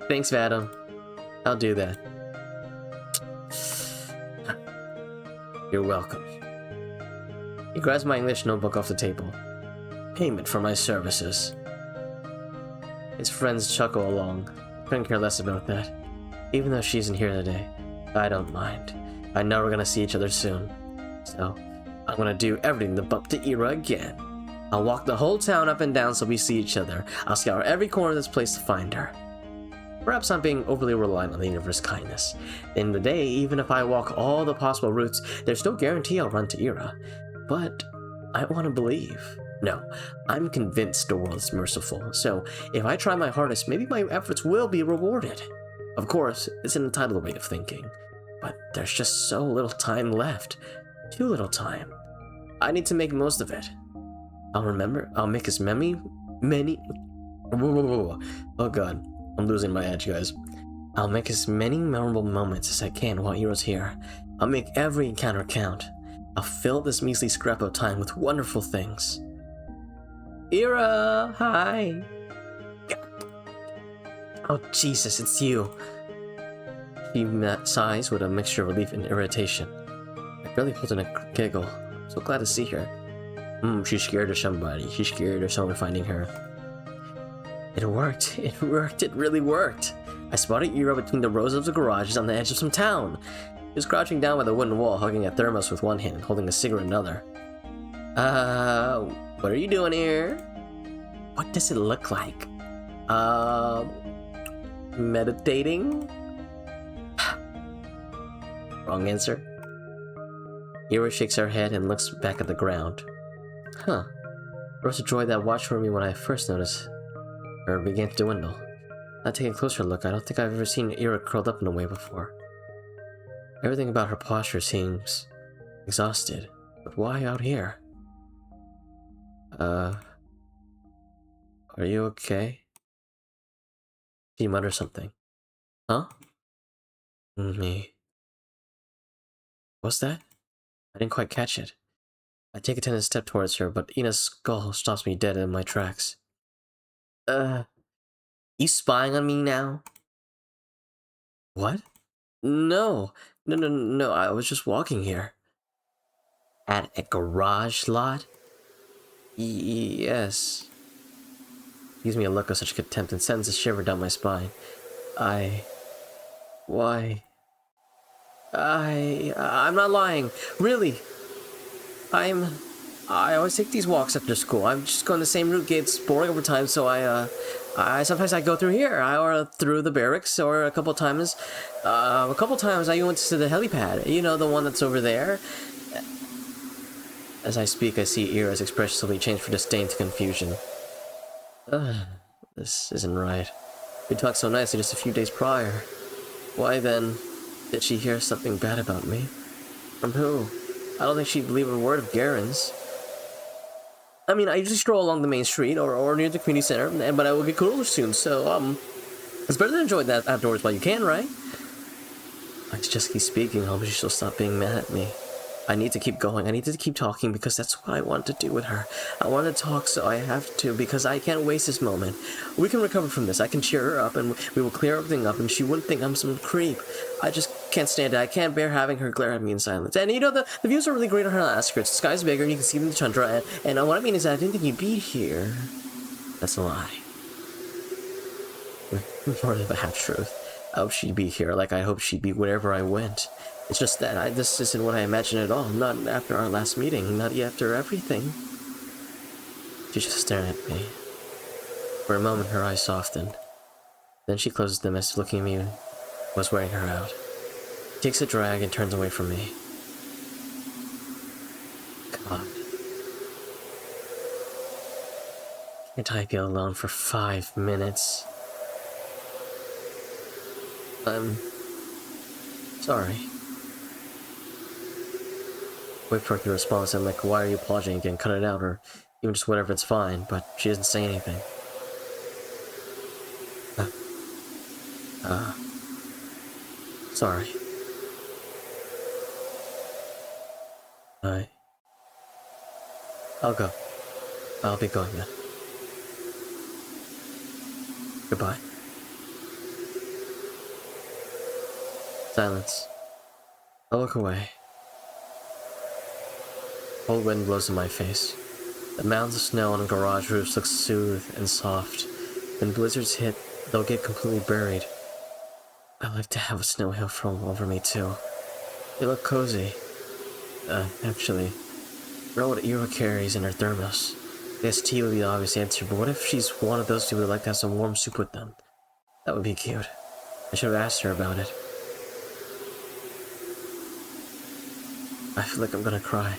Thanks, Z.A.T.O. I'll do that. You're welcome. He grabs my English notebook off the table. Payment for my services. His friends chuckle along. Couldn't care less about that. Even though she isn't here today, I don't mind. I know we're gonna see each other soon. So, I'm gonna do everything to bump to Ira again. I'll walk the whole town up and down so we see each other. I'll scour every corner of this place to find her. Perhaps I'm being overly reliant on the universe's kindness. In the day, even if I walk all the possible routes, there's no guarantee I'll run to Ira. But I want to believe. No, I'm convinced the world is merciful, so if I try my hardest, maybe my efforts will be rewarded. Of course, it's an entitled way of thinking, but there's just so little time left. Too little time. I need to make most of it. I'll make as many many... Oh god, I'm losing my edge, guys. I'll make as many memorable moments as I can while Iro's here. I'll make every encounter count. I'll fill this measly scrap of time with wonderful things. Ira! Hi! Oh Jesus, it's you. She sighs with a mixture of relief and irritation. I barely pulled in a giggle. So glad to see her. She's scared of somebody. She's scared of someone finding her. It worked. It worked. It really worked. I spotted Ira between the rows of the garages on the edge of some town. He was crouching down by the wooden wall, hugging a thermos with one hand and holding a cigarette in another. What are you doing here? What does it look like? Meditating? Wrong answer. Ira shakes her head and looks back at the ground. Huh. There was a joy that watched for me when I first noticed her began to dwindle. Now taking a closer look, I don't think I've ever seen Ira curled up in a way before. Everything about her posture seems exhausted. But why out here? Are you okay? She mutters something. Huh? Me. What's that? I didn't quite catch it. I take a tentative step towards her, but Ina's skull stops me dead in my tracks. You spying on me now? What? No, I was just walking here. At a garage lot? Yes. He gives me a look of such contempt and sends a shiver down my spine. Why? I'm not lying. Really. I always take these walks after school. I'm just going the same route, gets boring over time, so I sometimes I go through here, or through the barracks, or a couple times I went to the helipad. You know, the one that's over there. As I speak, I see Ira's expression slowly change from disdain to confusion. This isn't right. We talked so nicely just a few days prior. Why then did she hear something bad about me? From who? I don't think she'd believe a word of Garen's. I mean, I usually stroll along the main street or near the community center, but I will get cooler soon, so, it's better to enjoy that outdoors while you can, right? I just keep speaking, hope she'll stop being mad at me. I need to keep going. I need to keep talking because that's what I want to do with her. I want to talk, so I have to because I can't waste this moment. We can recover from this. I can cheer her up and we will clear everything up and she wouldn't think I'm some creep. I just can't stand it. I can't bear having her glare at me in silence. And you know, the views are really great on her outskirts. The sky's bigger and you can see the tundra. And what I mean is that I didn't think you'd be here. That's a lie. More of a half-truth. I hope she'd be here like I hope she'd be wherever I went. It's just that this isn't what I imagined at all. Not after our last meeting. Not after everything. She's just staring at me. For a moment, her eyes softened. Then she closes them as if looking at me was wearing her out. She takes a drag and turns away from me. God. Can't I be alone for 5 minutes? I'm sorry. Wait for her to respond, and like, why are you apologizing again? Cut it out, or even just whatever, it's fine, but she doesn't say anything. Sorry. I'll go. I'll be going then. Goodbye. Silence. I look away. Cold wind blows in my face. The mounds of snow on garage roofs look soothed and soft. When blizzards hit, they'll get completely buried. I like to have a snow hill fall over me too. They look cozy. Actually, I know what Ira carries in her thermos. I guess tea would be the obvious answer, but what if she's one of those who would like to have some warm soup with them? That would be cute. I should have asked her about it. I feel like I'm gonna cry.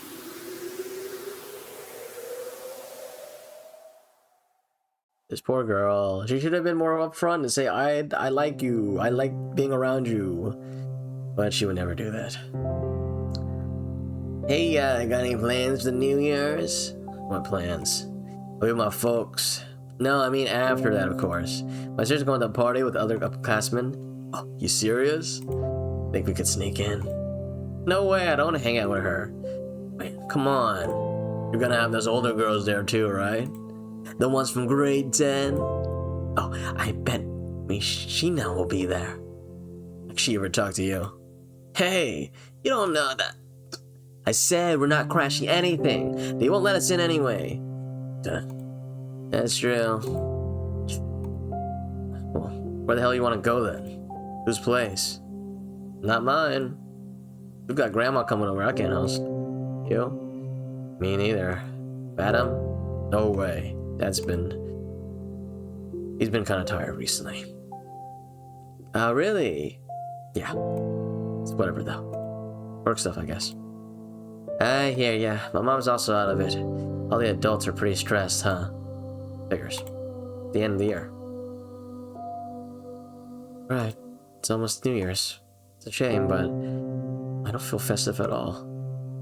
This poor girl. She should have been more upfront and say, I like you. I like being around you. But she would never do that. Hey, got any plans for the New Year's? What plans? With my folks. No, I mean after that, of course. My sister's going to a party with other upperclassmen. Oh, you serious? Think we could sneak in? No way, I don't want to hang out with her. Wait, come on. You're gonna have those older girls there too, right? The ones from grade 10? Oh, I bet Sheena will be there. Like she ever talked to you. Hey, you don't know that. I said we're not crashing anything. They won't let us in anyway. Duh. That's true. Well, where the hell you want to go then? Whose place? Not mine. We've got grandma coming over. I can't host. You? Me neither. Adam? No way. He's been kind of tired recently. Really? Yeah. It's whatever though. Work stuff, I guess. I hear ya. My mom's also out of it. All the adults are pretty stressed, huh? Figures. The end of the year. Right. It's almost New Year's. It's a shame, but I don't feel festive at all.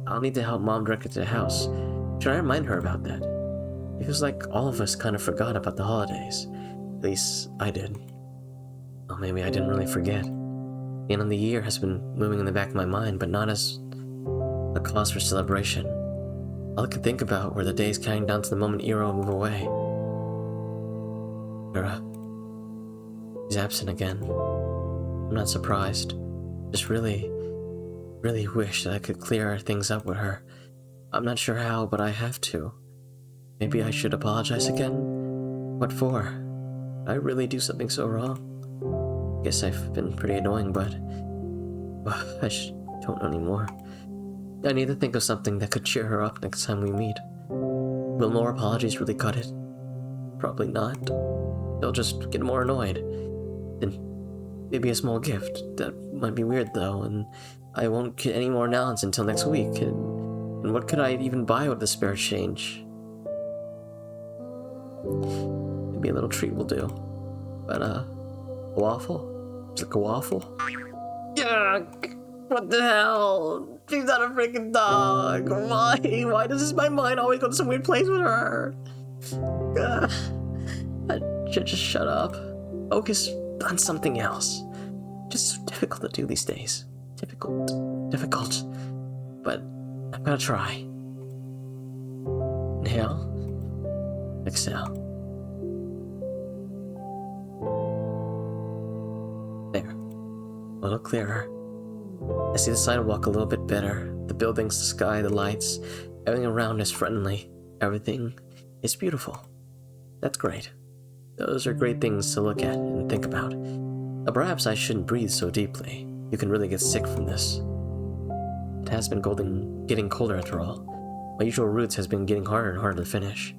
I'll need to help Mom decorate the house. Should I remind her about that? It feels like all of us kind of forgot about the holidays. At least I did. Well, maybe I didn't really forget. The end of the year has been moving in the back of my mind, but not as a cause for celebration. All I could think about were the days counting down to the moment Iro would move away. Ira. She's absent again. I'm not surprised. Just really wish that I could clear things up with her. I'm not sure how, but I have to. Maybe I should apologize again? What for? Did I really do something so wrong? Guess I've been pretty annoying, but I just don't know anymore. I need to think of something that could cheer her up next time we meet. Will more apologies really cut it? Probably not. They'll just get more annoyed. Then maybe a small gift. That might be weird though, and I won't get any more nouns until next week. And what could I even buy with the spare change? Maybe a little treat will do. But a waffle? Just like a waffle? Yuck! What the hell? She's not a freaking dog. Why? Why does my mind always go to some weird place with her? I should just shut up. Focus on something else. Just so difficult to do these days. Difficult. But I'm gonna try. Inhale. Exhale. There. A little clearer. I see the sidewalk a little bit better. The buildings, the sky, the lights. Everything around is friendly. Everything is beautiful. That's great. Those are great things to look at and think about. Perhaps I shouldn't breathe so deeply. You can really get sick from this. It has been getting colder after all. My usual routes has been getting harder and harder to finish.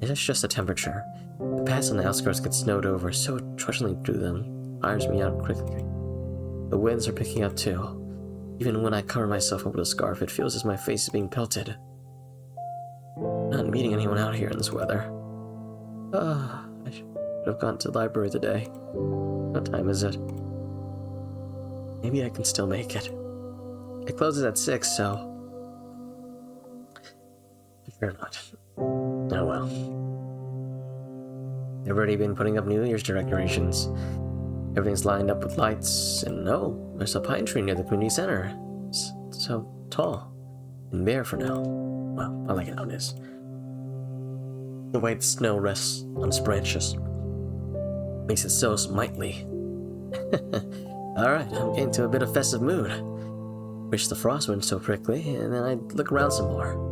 It's just the temperature. The paths on the outskirts get snowed over so trudging through them tires me out quickly. The winds are picking up too. Even when I cover myself up with a scarf, it feels as my face is being pelted. I'm not meeting anyone out here in this weather. I should have gone to the library today. What time is it? Maybe I can still make it. It closes at 6, so... Or not. Oh well. They've already been putting up New Year's decorations. Everything's lined up with lights, and oh, there's a pine tree near the community center. It's so tall and bare for now. Well, I like it how it is. The white snow rests on its branches. Makes it so mightily. Alright, I'm getting to a bit of festive mood. Wish the frost went so quickly, and then I'd look around some more.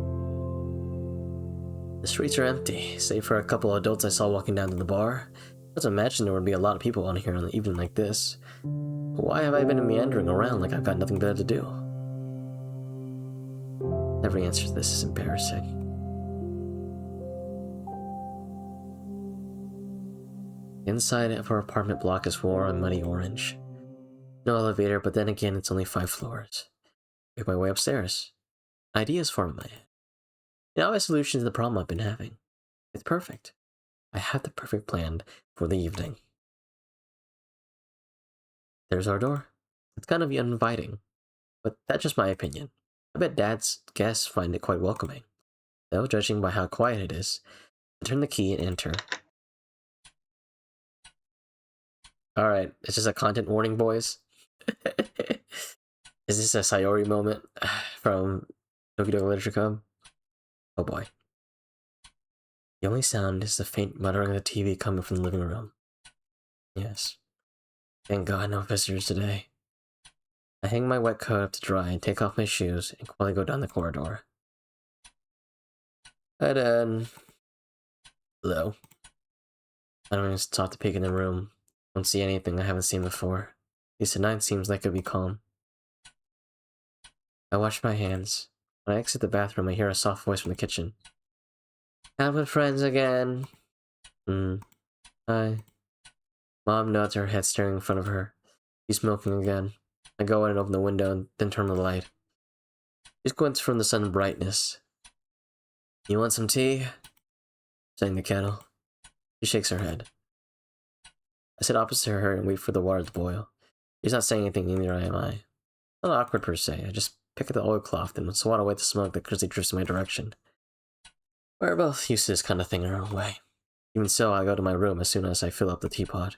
The streets are empty, save for a couple of adults I saw walking down to the bar. I was imagining there would be a lot of people on here on an evening like this. But why have I been meandering around like I've got nothing better to do? Every answer to this is embarrassing. The inside of our apartment block is warm and muddy orange. No elevator, but then again, it's only 5 floors. Make my way upstairs. Ideas form in my head. Now I have a solution to the problem I've been having. It's perfect. I have the perfect plan for the evening. There's our door. It's kind of uninviting, but that's just my opinion. I bet Dad's guests find it quite welcoming. Though, judging by how quiet it is, I turn the key and enter. Alright, it's just a content warning, boys. Is this a Sayori moment from Tokyo Literature Club? Oh boy. The only sound is the faint muttering of the TV coming from the living room. Yes. Thank God no visitors today. I hang my wet coat up to dry and take off my shoes and quietly go down the corridor. Hello. I don't even stop to peek in the room. Don't see anything I haven't seen before. At least the night seems like it'd be calm. I wash my hands. When I exit the bathroom, I hear a soft voice from the kitchen. Out with friends again. Hi. Mom nods her head staring in front of her. She's smoking again. I go in and open the window and then turn on the light. She squints from the sun brightness. You want some tea? Sang the kettle. She shakes her head. I sit opposite her and wait for the water to boil. She's not saying anything, neither am I. Not awkward per se. I just pick up the oilcloth and swat away the smoke that quickly drifts in my direction. We're both used to this kind of thing in our own way. Even so, I go to my room as soon as I fill up the teapot.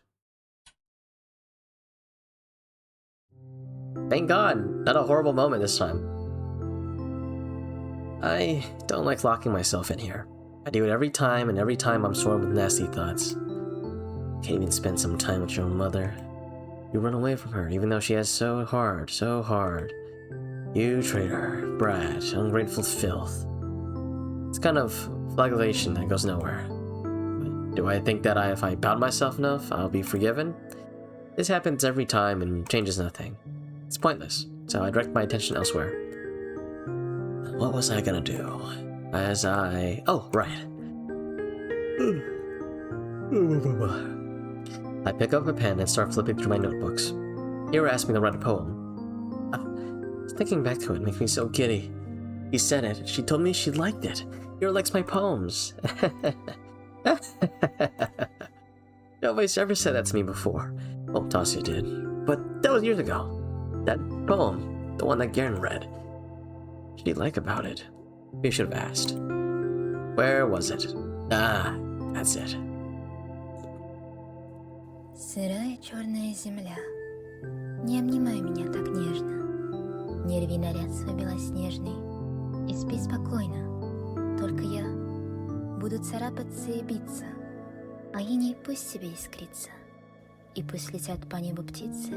Thank God! Not a horrible moment this time. I don't like locking myself in here. I do it every time, and every time I'm swarmed with nasty thoughts. Can't even spend some time with your own mother. You run away from her, even though she has so hard. You traitor, brat, ungrateful filth. It's kind of flagellation that goes nowhere. But do I think that if I pound myself enough, I'll be forgiven? This happens every time and changes nothing. It's pointless, so I direct my attention elsewhere. What was I gonna do? Oh, right. I pick up a pen and start flipping through my notebooks. Ira asked me to write a poem. Thinking back to it makes me so giddy. She said it. She told me she liked it. Ira likes my poems. Nobody's ever said that to me before. Well, Tasia did. But that was years ago. That poem, the one that Garen read. What did he like about it? We should have asked. Where was it? Ah, that's it. Сырая черная земля, не обнимай меня так нежно. Не рви наряд свой белоснежный и спи спокойно. Только я буду царапаться и биться, а иней пусть себе искрится. И пусть летят по небу птицы,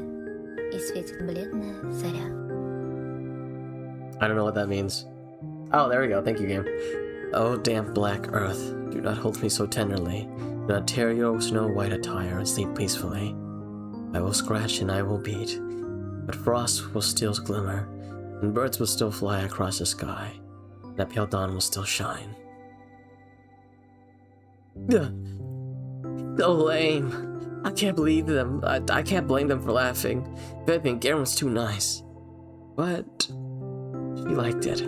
и светит бледная заря. I don't know what that means. Oh, there we go. Thank you, game. Oh, damp black earth, do not hold me so tenderly. Do not tear your snow-white attire and sleep peacefully. I will scratch and I will beat, but frost will still glimmer, and birds will still fly across the sky, and that pale dawn will still shine. So lame. I can't believe them. I can't blame them for laughing. If anything, Garen was too nice. But she liked it.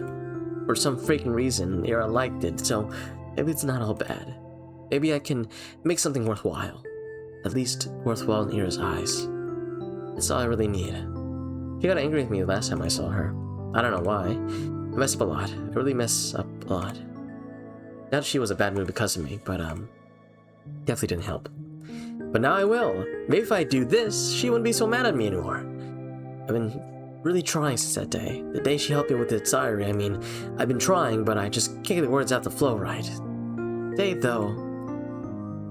For some freaking reason, Ira liked it, so maybe it's not all bad. Maybe I can make something worthwhile. At least worthwhile in Ira's eyes. That's all I really need. She got angry with me the last time I saw her. I don't know why. I mess up a lot. I really mess up a lot. Not that she was a bad mood because of me, but definitely didn't help. But now I will. Maybe if I do this, she wouldn't be so mad at me anymore. I've been really trying since that day. The day she helped me with the diary, I mean, I've been trying, but I just can't get the words out to flow right. Today, though,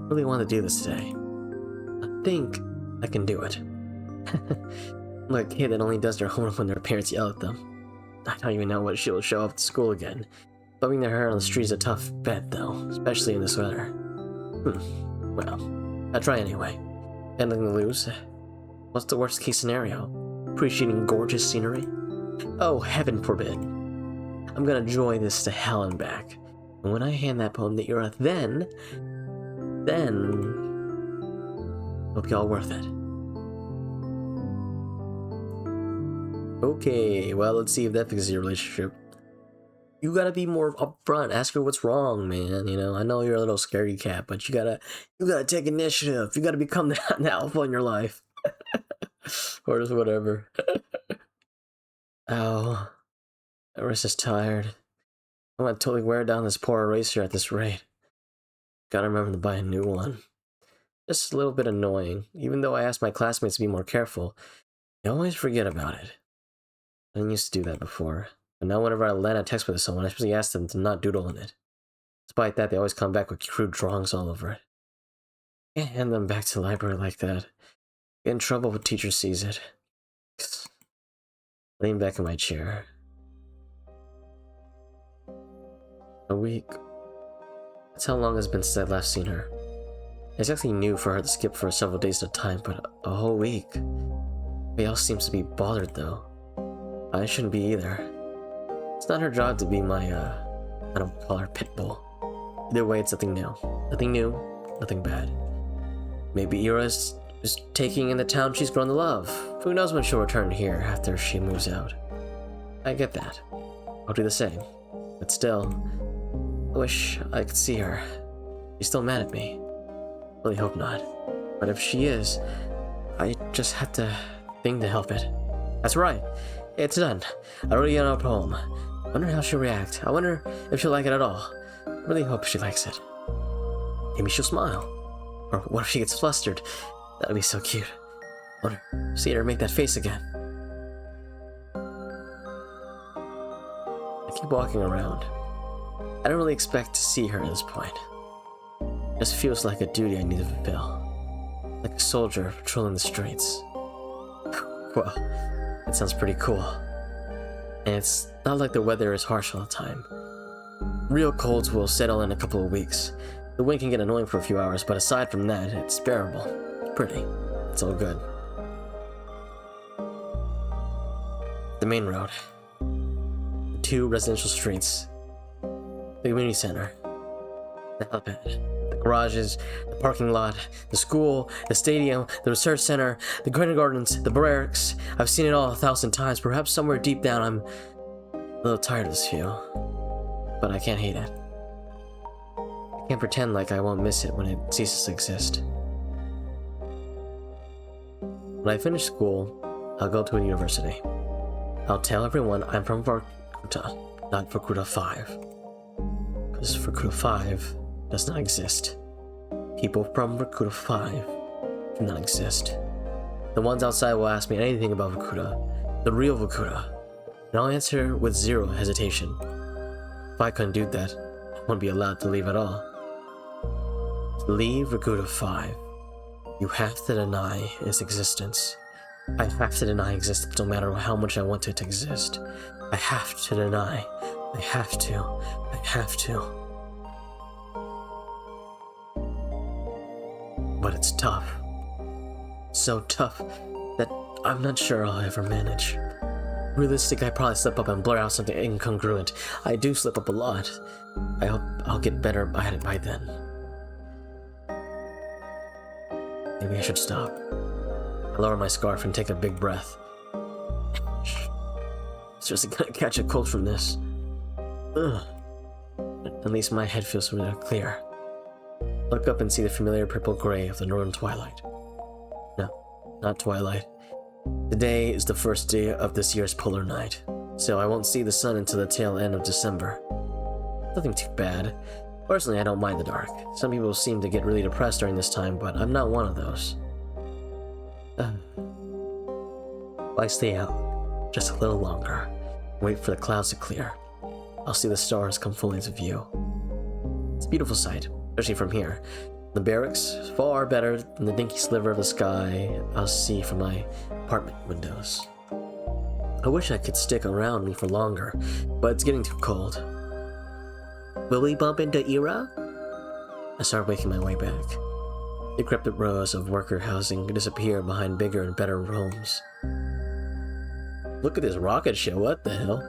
I really want to do this today. I think I can do it. I'm like a kid that only does their homework when their parents yell at them. I don't even know what she'll show up to school again. Bumming their hair on the street is a tough bet, though, especially in this weather. Well, I'll try anyway. Nothing to lose. What's the worst case scenario? Appreciating gorgeous scenery? Oh, heaven forbid. I'm gonna enjoy this to hell and back. And when I hand that poem to Ira, then it'll be all worth it. Okay, well, let's see if that fixes your relationship. You gotta be more upfront. Ask her what's wrong, man. You know, I know you're a little scaredy cat, but you gotta take initiative. You gotta become the alpha in your life. Or just whatever. Ow. My wrist is tired. I'm gonna totally wear down this poor eraser at this rate. Gotta remember to buy a new one. Just a little bit annoying. Even though I asked my classmates to be more careful, they always forget about it. I didn't used to do that before, but now whenever I land a text with someone, I usually ask them to not doodle in it. Despite that, they always come back with crude drawings all over it. Can't hand them back to the library like that. Get in trouble if a teacher sees it. Lean back in my chair. A week. That's how long it's been since I last seen her. It's actually new for her to skip for several days at a time, but a whole week. Nobody else seems to be bothered though. I shouldn't be either. It's not her job to be my, I don't call her pit bull. Either way, it's nothing new. Nothing new, nothing bad. Maybe Ira's just taking in the town she's grown to love. Who knows when she'll return here after she moves out. I get that. I'll do the same. But still, I wish I could see her. She's still mad at me. Really hope not. But if she is, I just have to think to help it. That's right. It's done. I wrote a poem. I wonder how she'll react. I wonder if she'll like it at all. I really hope she likes it. Maybe she'll smile. Or what if she gets flustered? That'd be so cute. I wonder, see her make that face again. I keep walking around. I don't really expect to see her at this point. It just feels like a duty I need to fulfill. Like a soldier patrolling the streets. Well, that sounds pretty cool. And it's not like the weather is harsh all the time. Real colds will settle in a couple of weeks. The wind can get annoying for a few hours, but aside from that, it's bearable. It's pretty. It's all good. The main road. The 2 residential streets. The community center. The helipad. The garages. The parking lot. The school. The stadium. The research center. The kindergartens. The barracks. I've seen it all 1,000 times. Perhaps somewhere deep down I'm a little tired of this view. But I can't hate it. I can't pretend like I won't miss it when it ceases to exist. When I finish school, I'll go to a university. I'll tell everyone I'm from Vorkuta, not Vorkuta 5. Because Vorkuta 5 does not exist. People from Vorkuta 5 do not exist. The ones outside will ask me anything about Vorkuta, the real Vorkuta, and I'll answer with zero hesitation. If I couldn't do that, I wouldn't be allowed to leave at all. To leave Vorkuta 5, you have to deny its existence. I have to deny existence no matter how much I want it to exist. I have to deny. I have to. I have to. But it's tough. So tough that I'm not sure I'll ever manage. Realistic, I probably slip up and blur out something incongruent. I do slip up a lot. I hope I'll get better at it by then. Maybe I should stop. I lower my scarf and take a big breath. Seriously gonna catch a cold from this. Ugh. At least my head feels really clear. Look up and see the familiar purple gray of the northern twilight. No, not twilight. Today is the first day of this year's polar night, so I won't see the sun until the tail end of December. Nothing too bad. Personally, I don't mind the dark. Some people seem to get really depressed during this time, but I'm not one of those. Why stay out just a little longer? Wait for the clouds to clear. I'll see the stars come fully into view. It's a beautiful sight, especially from here. The barracks is far better than the dinky sliver of the sky I'll see from my apartment windows. I wish I could stick around for longer, but it's getting too cold. Will we bump into Ira? I start making my way back. Decrepit rows of worker housing disappear behind bigger and better homes. Look at this rocket ship, what the hell?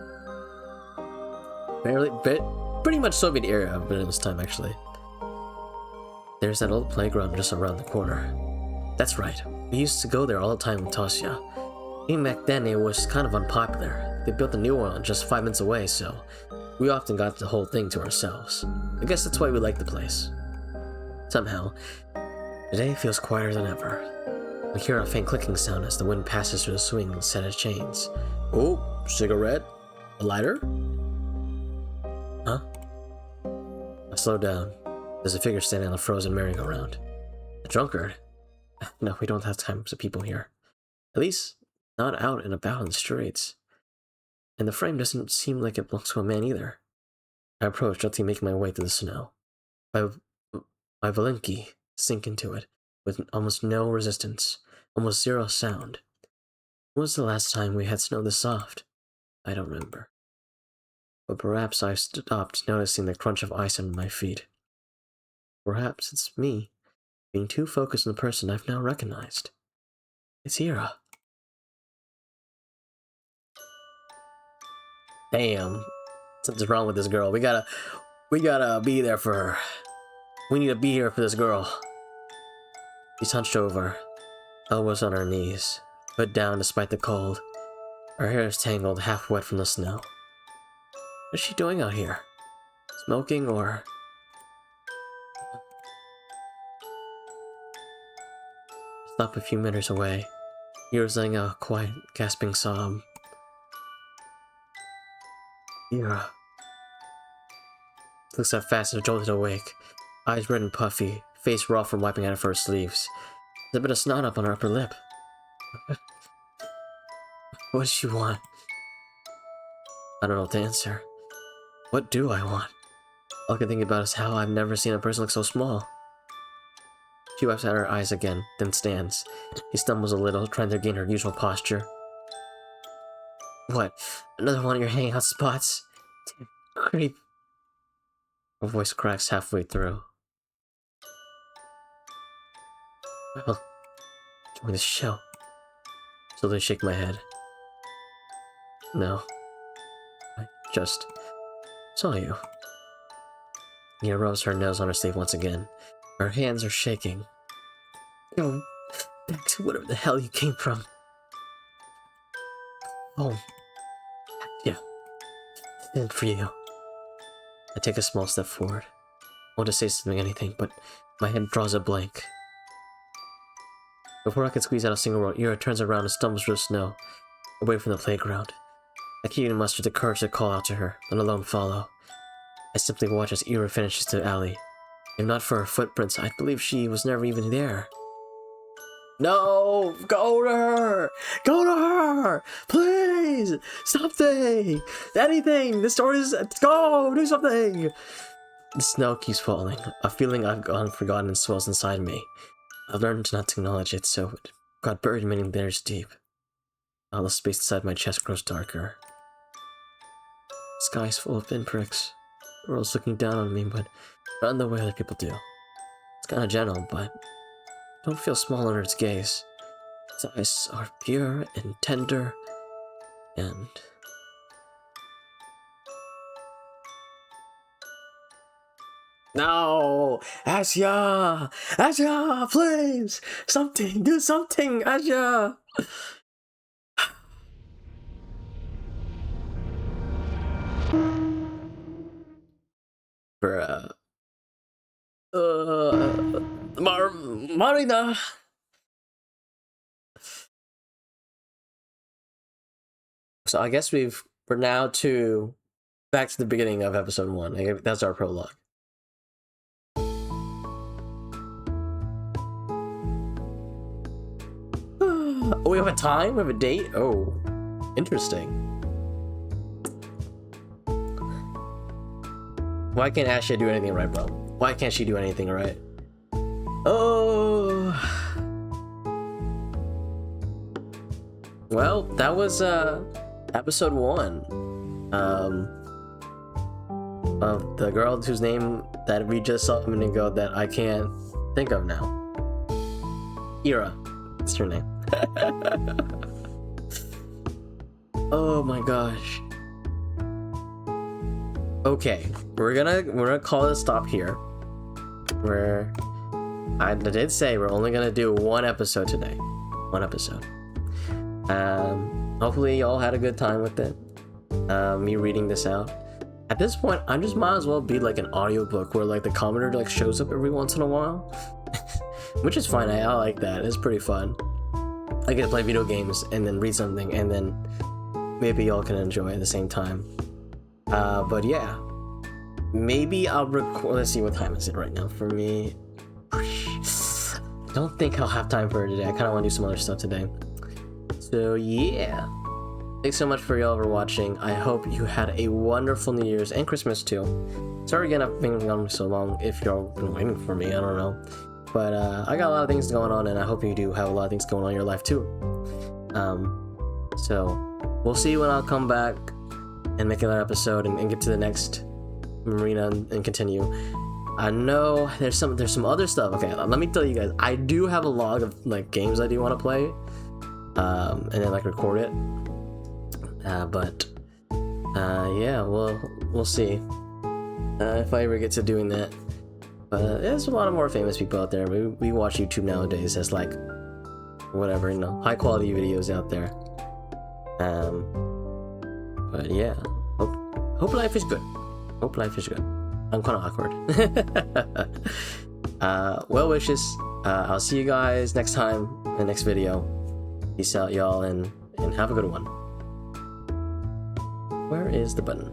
Pretty much Soviet era, but in this time actually. There's that old playground just around the corner. That's right, we used to go there all the time with Tasya. Even back then it was kind of unpopular. They built a new one just 5 minutes away, so we often got the whole thing to ourselves. I guess that's why we like the place. Somehow, today feels quieter than ever. I hear a faint clicking sound as the wind passes through the swing set of chains. Oh, cigarette? A lighter? Huh? I slow down. There's a figure standing on the frozen merry-go-round. A drunkard? No, we don't have time for people here. At least, not out and about in the streets. And the frame doesn't seem like it belongs to a man either. I approach, gently making my way through the snow. My Valenki sink into it, with almost no resistance, almost zero sound. When was the last time we had snow this soft? I don't remember. But perhaps I've stopped noticing the crunch of ice under my feet. Perhaps it's me, being too focused on the person I've now recognized. It's Ira. Damn. Something's wrong with this girl. We gotta be there for her. We need to be here for this girl. She's hunched over, elbows on her knees, hood down despite the cold. Her hair is tangled, half wet from the snow. What's she doing out here? Smoking or... Stop a few meters away. Ira's letting out a quiet, gasping sob. Ira. She looks up fast and jolted awake. Eyes red and puffy, face raw from wiping out of her sleeves. There's a bit of snot up on her upper lip. What does she want? I don't know what to answer. What do I want? All I can think about is how I've never seen a person look so small. She wipes out her eyes again, then stands. He stumbles a little, trying to regain her usual posture. What? Another one of your hangout spots? Damn creep. Her voice cracks halfway through. Well, join the show. Slowly shake my head. No. I just saw you. Mia rubs her nose on her sleeve once again. Her hands are shaking. Go back to whatever the hell you came from. Home. Yeah. And for you. I take a small step forward. I want to say something, anything, but my head draws a blank. Before I can squeeze out a single word, Ira turns around and stumbles through the snow, away from the playground. I can't even muster the courage to call out to her, let alone follow. I simply watch as Ira finishes the alley. If not for her footprints, I believe she was never even there. No! Go to her! Go to her! Please! Something! Anything! The story's... Go! Do something! The snow keeps falling. A feeling I've gone forgotten swells inside me. I've learned not to acknowledge it, so it got buried many layers deep. All the space inside my chest grows darker. The sky's full of pinpricks. The world's looking down on me, but not in the way other people do. It's kinda gentle, but don't feel small under its gaze. Its eyes are pure and tender, and... No! Asya! Asya, please! Something! Do something, Asya! Bruh. Marina! So I guess we're now back to the beginning of episode 1. That's our prologue. Oh, we have a time? We have a date? Oh, interesting. Why can't Ashley do anything right, bro? Why can't she do anything right? Oh. Well, that was episode 1 of the girl whose name that we just saw a minute ago that I can't think of now. Ira, that's her name. Oh my gosh. Okay, we're gonna call it a stop here. I did say we're only gonna do 1 episode today. 1 episode. Hopefully y'all had a good time with it. Me reading this out. At this point, I just might as well be like an audiobook where like the commenter like shows up every once in a while. Which is fine, I like that. It's pretty fun. I get to play video games and then read something and then maybe y'all can enjoy at the same time. But yeah. Maybe I'll record. Let's see, what time is it right now for me? don't think I'll have time for it today. I kind of want to do some other stuff today. So yeah, thanks so much for y'all for watching. I hope you had a wonderful New Year's and Christmas too. Sorry again I've been gone so long if y'all been waiting for me, I don't know. But I got a lot of things going on, and I hope you do have a lot of things going on in your life too. So we'll see when I'll come back and make another episode and get to the next marina and continue. I know there's some other stuff. Okay, let me tell you guys, I do have a log of like games I do want to play, and then like record it. Yeah, we'll see if I ever get to doing that. But there's a lot of more famous people out there. We watch YouTube nowadays. There's like whatever, you know, high quality videos out there. But yeah, hope life is good. Hope life is good. I'm kind of awkward. Well wishes. I'll see you guys next time in the next video. Peace out, y'all, and have a good one. Where is the button?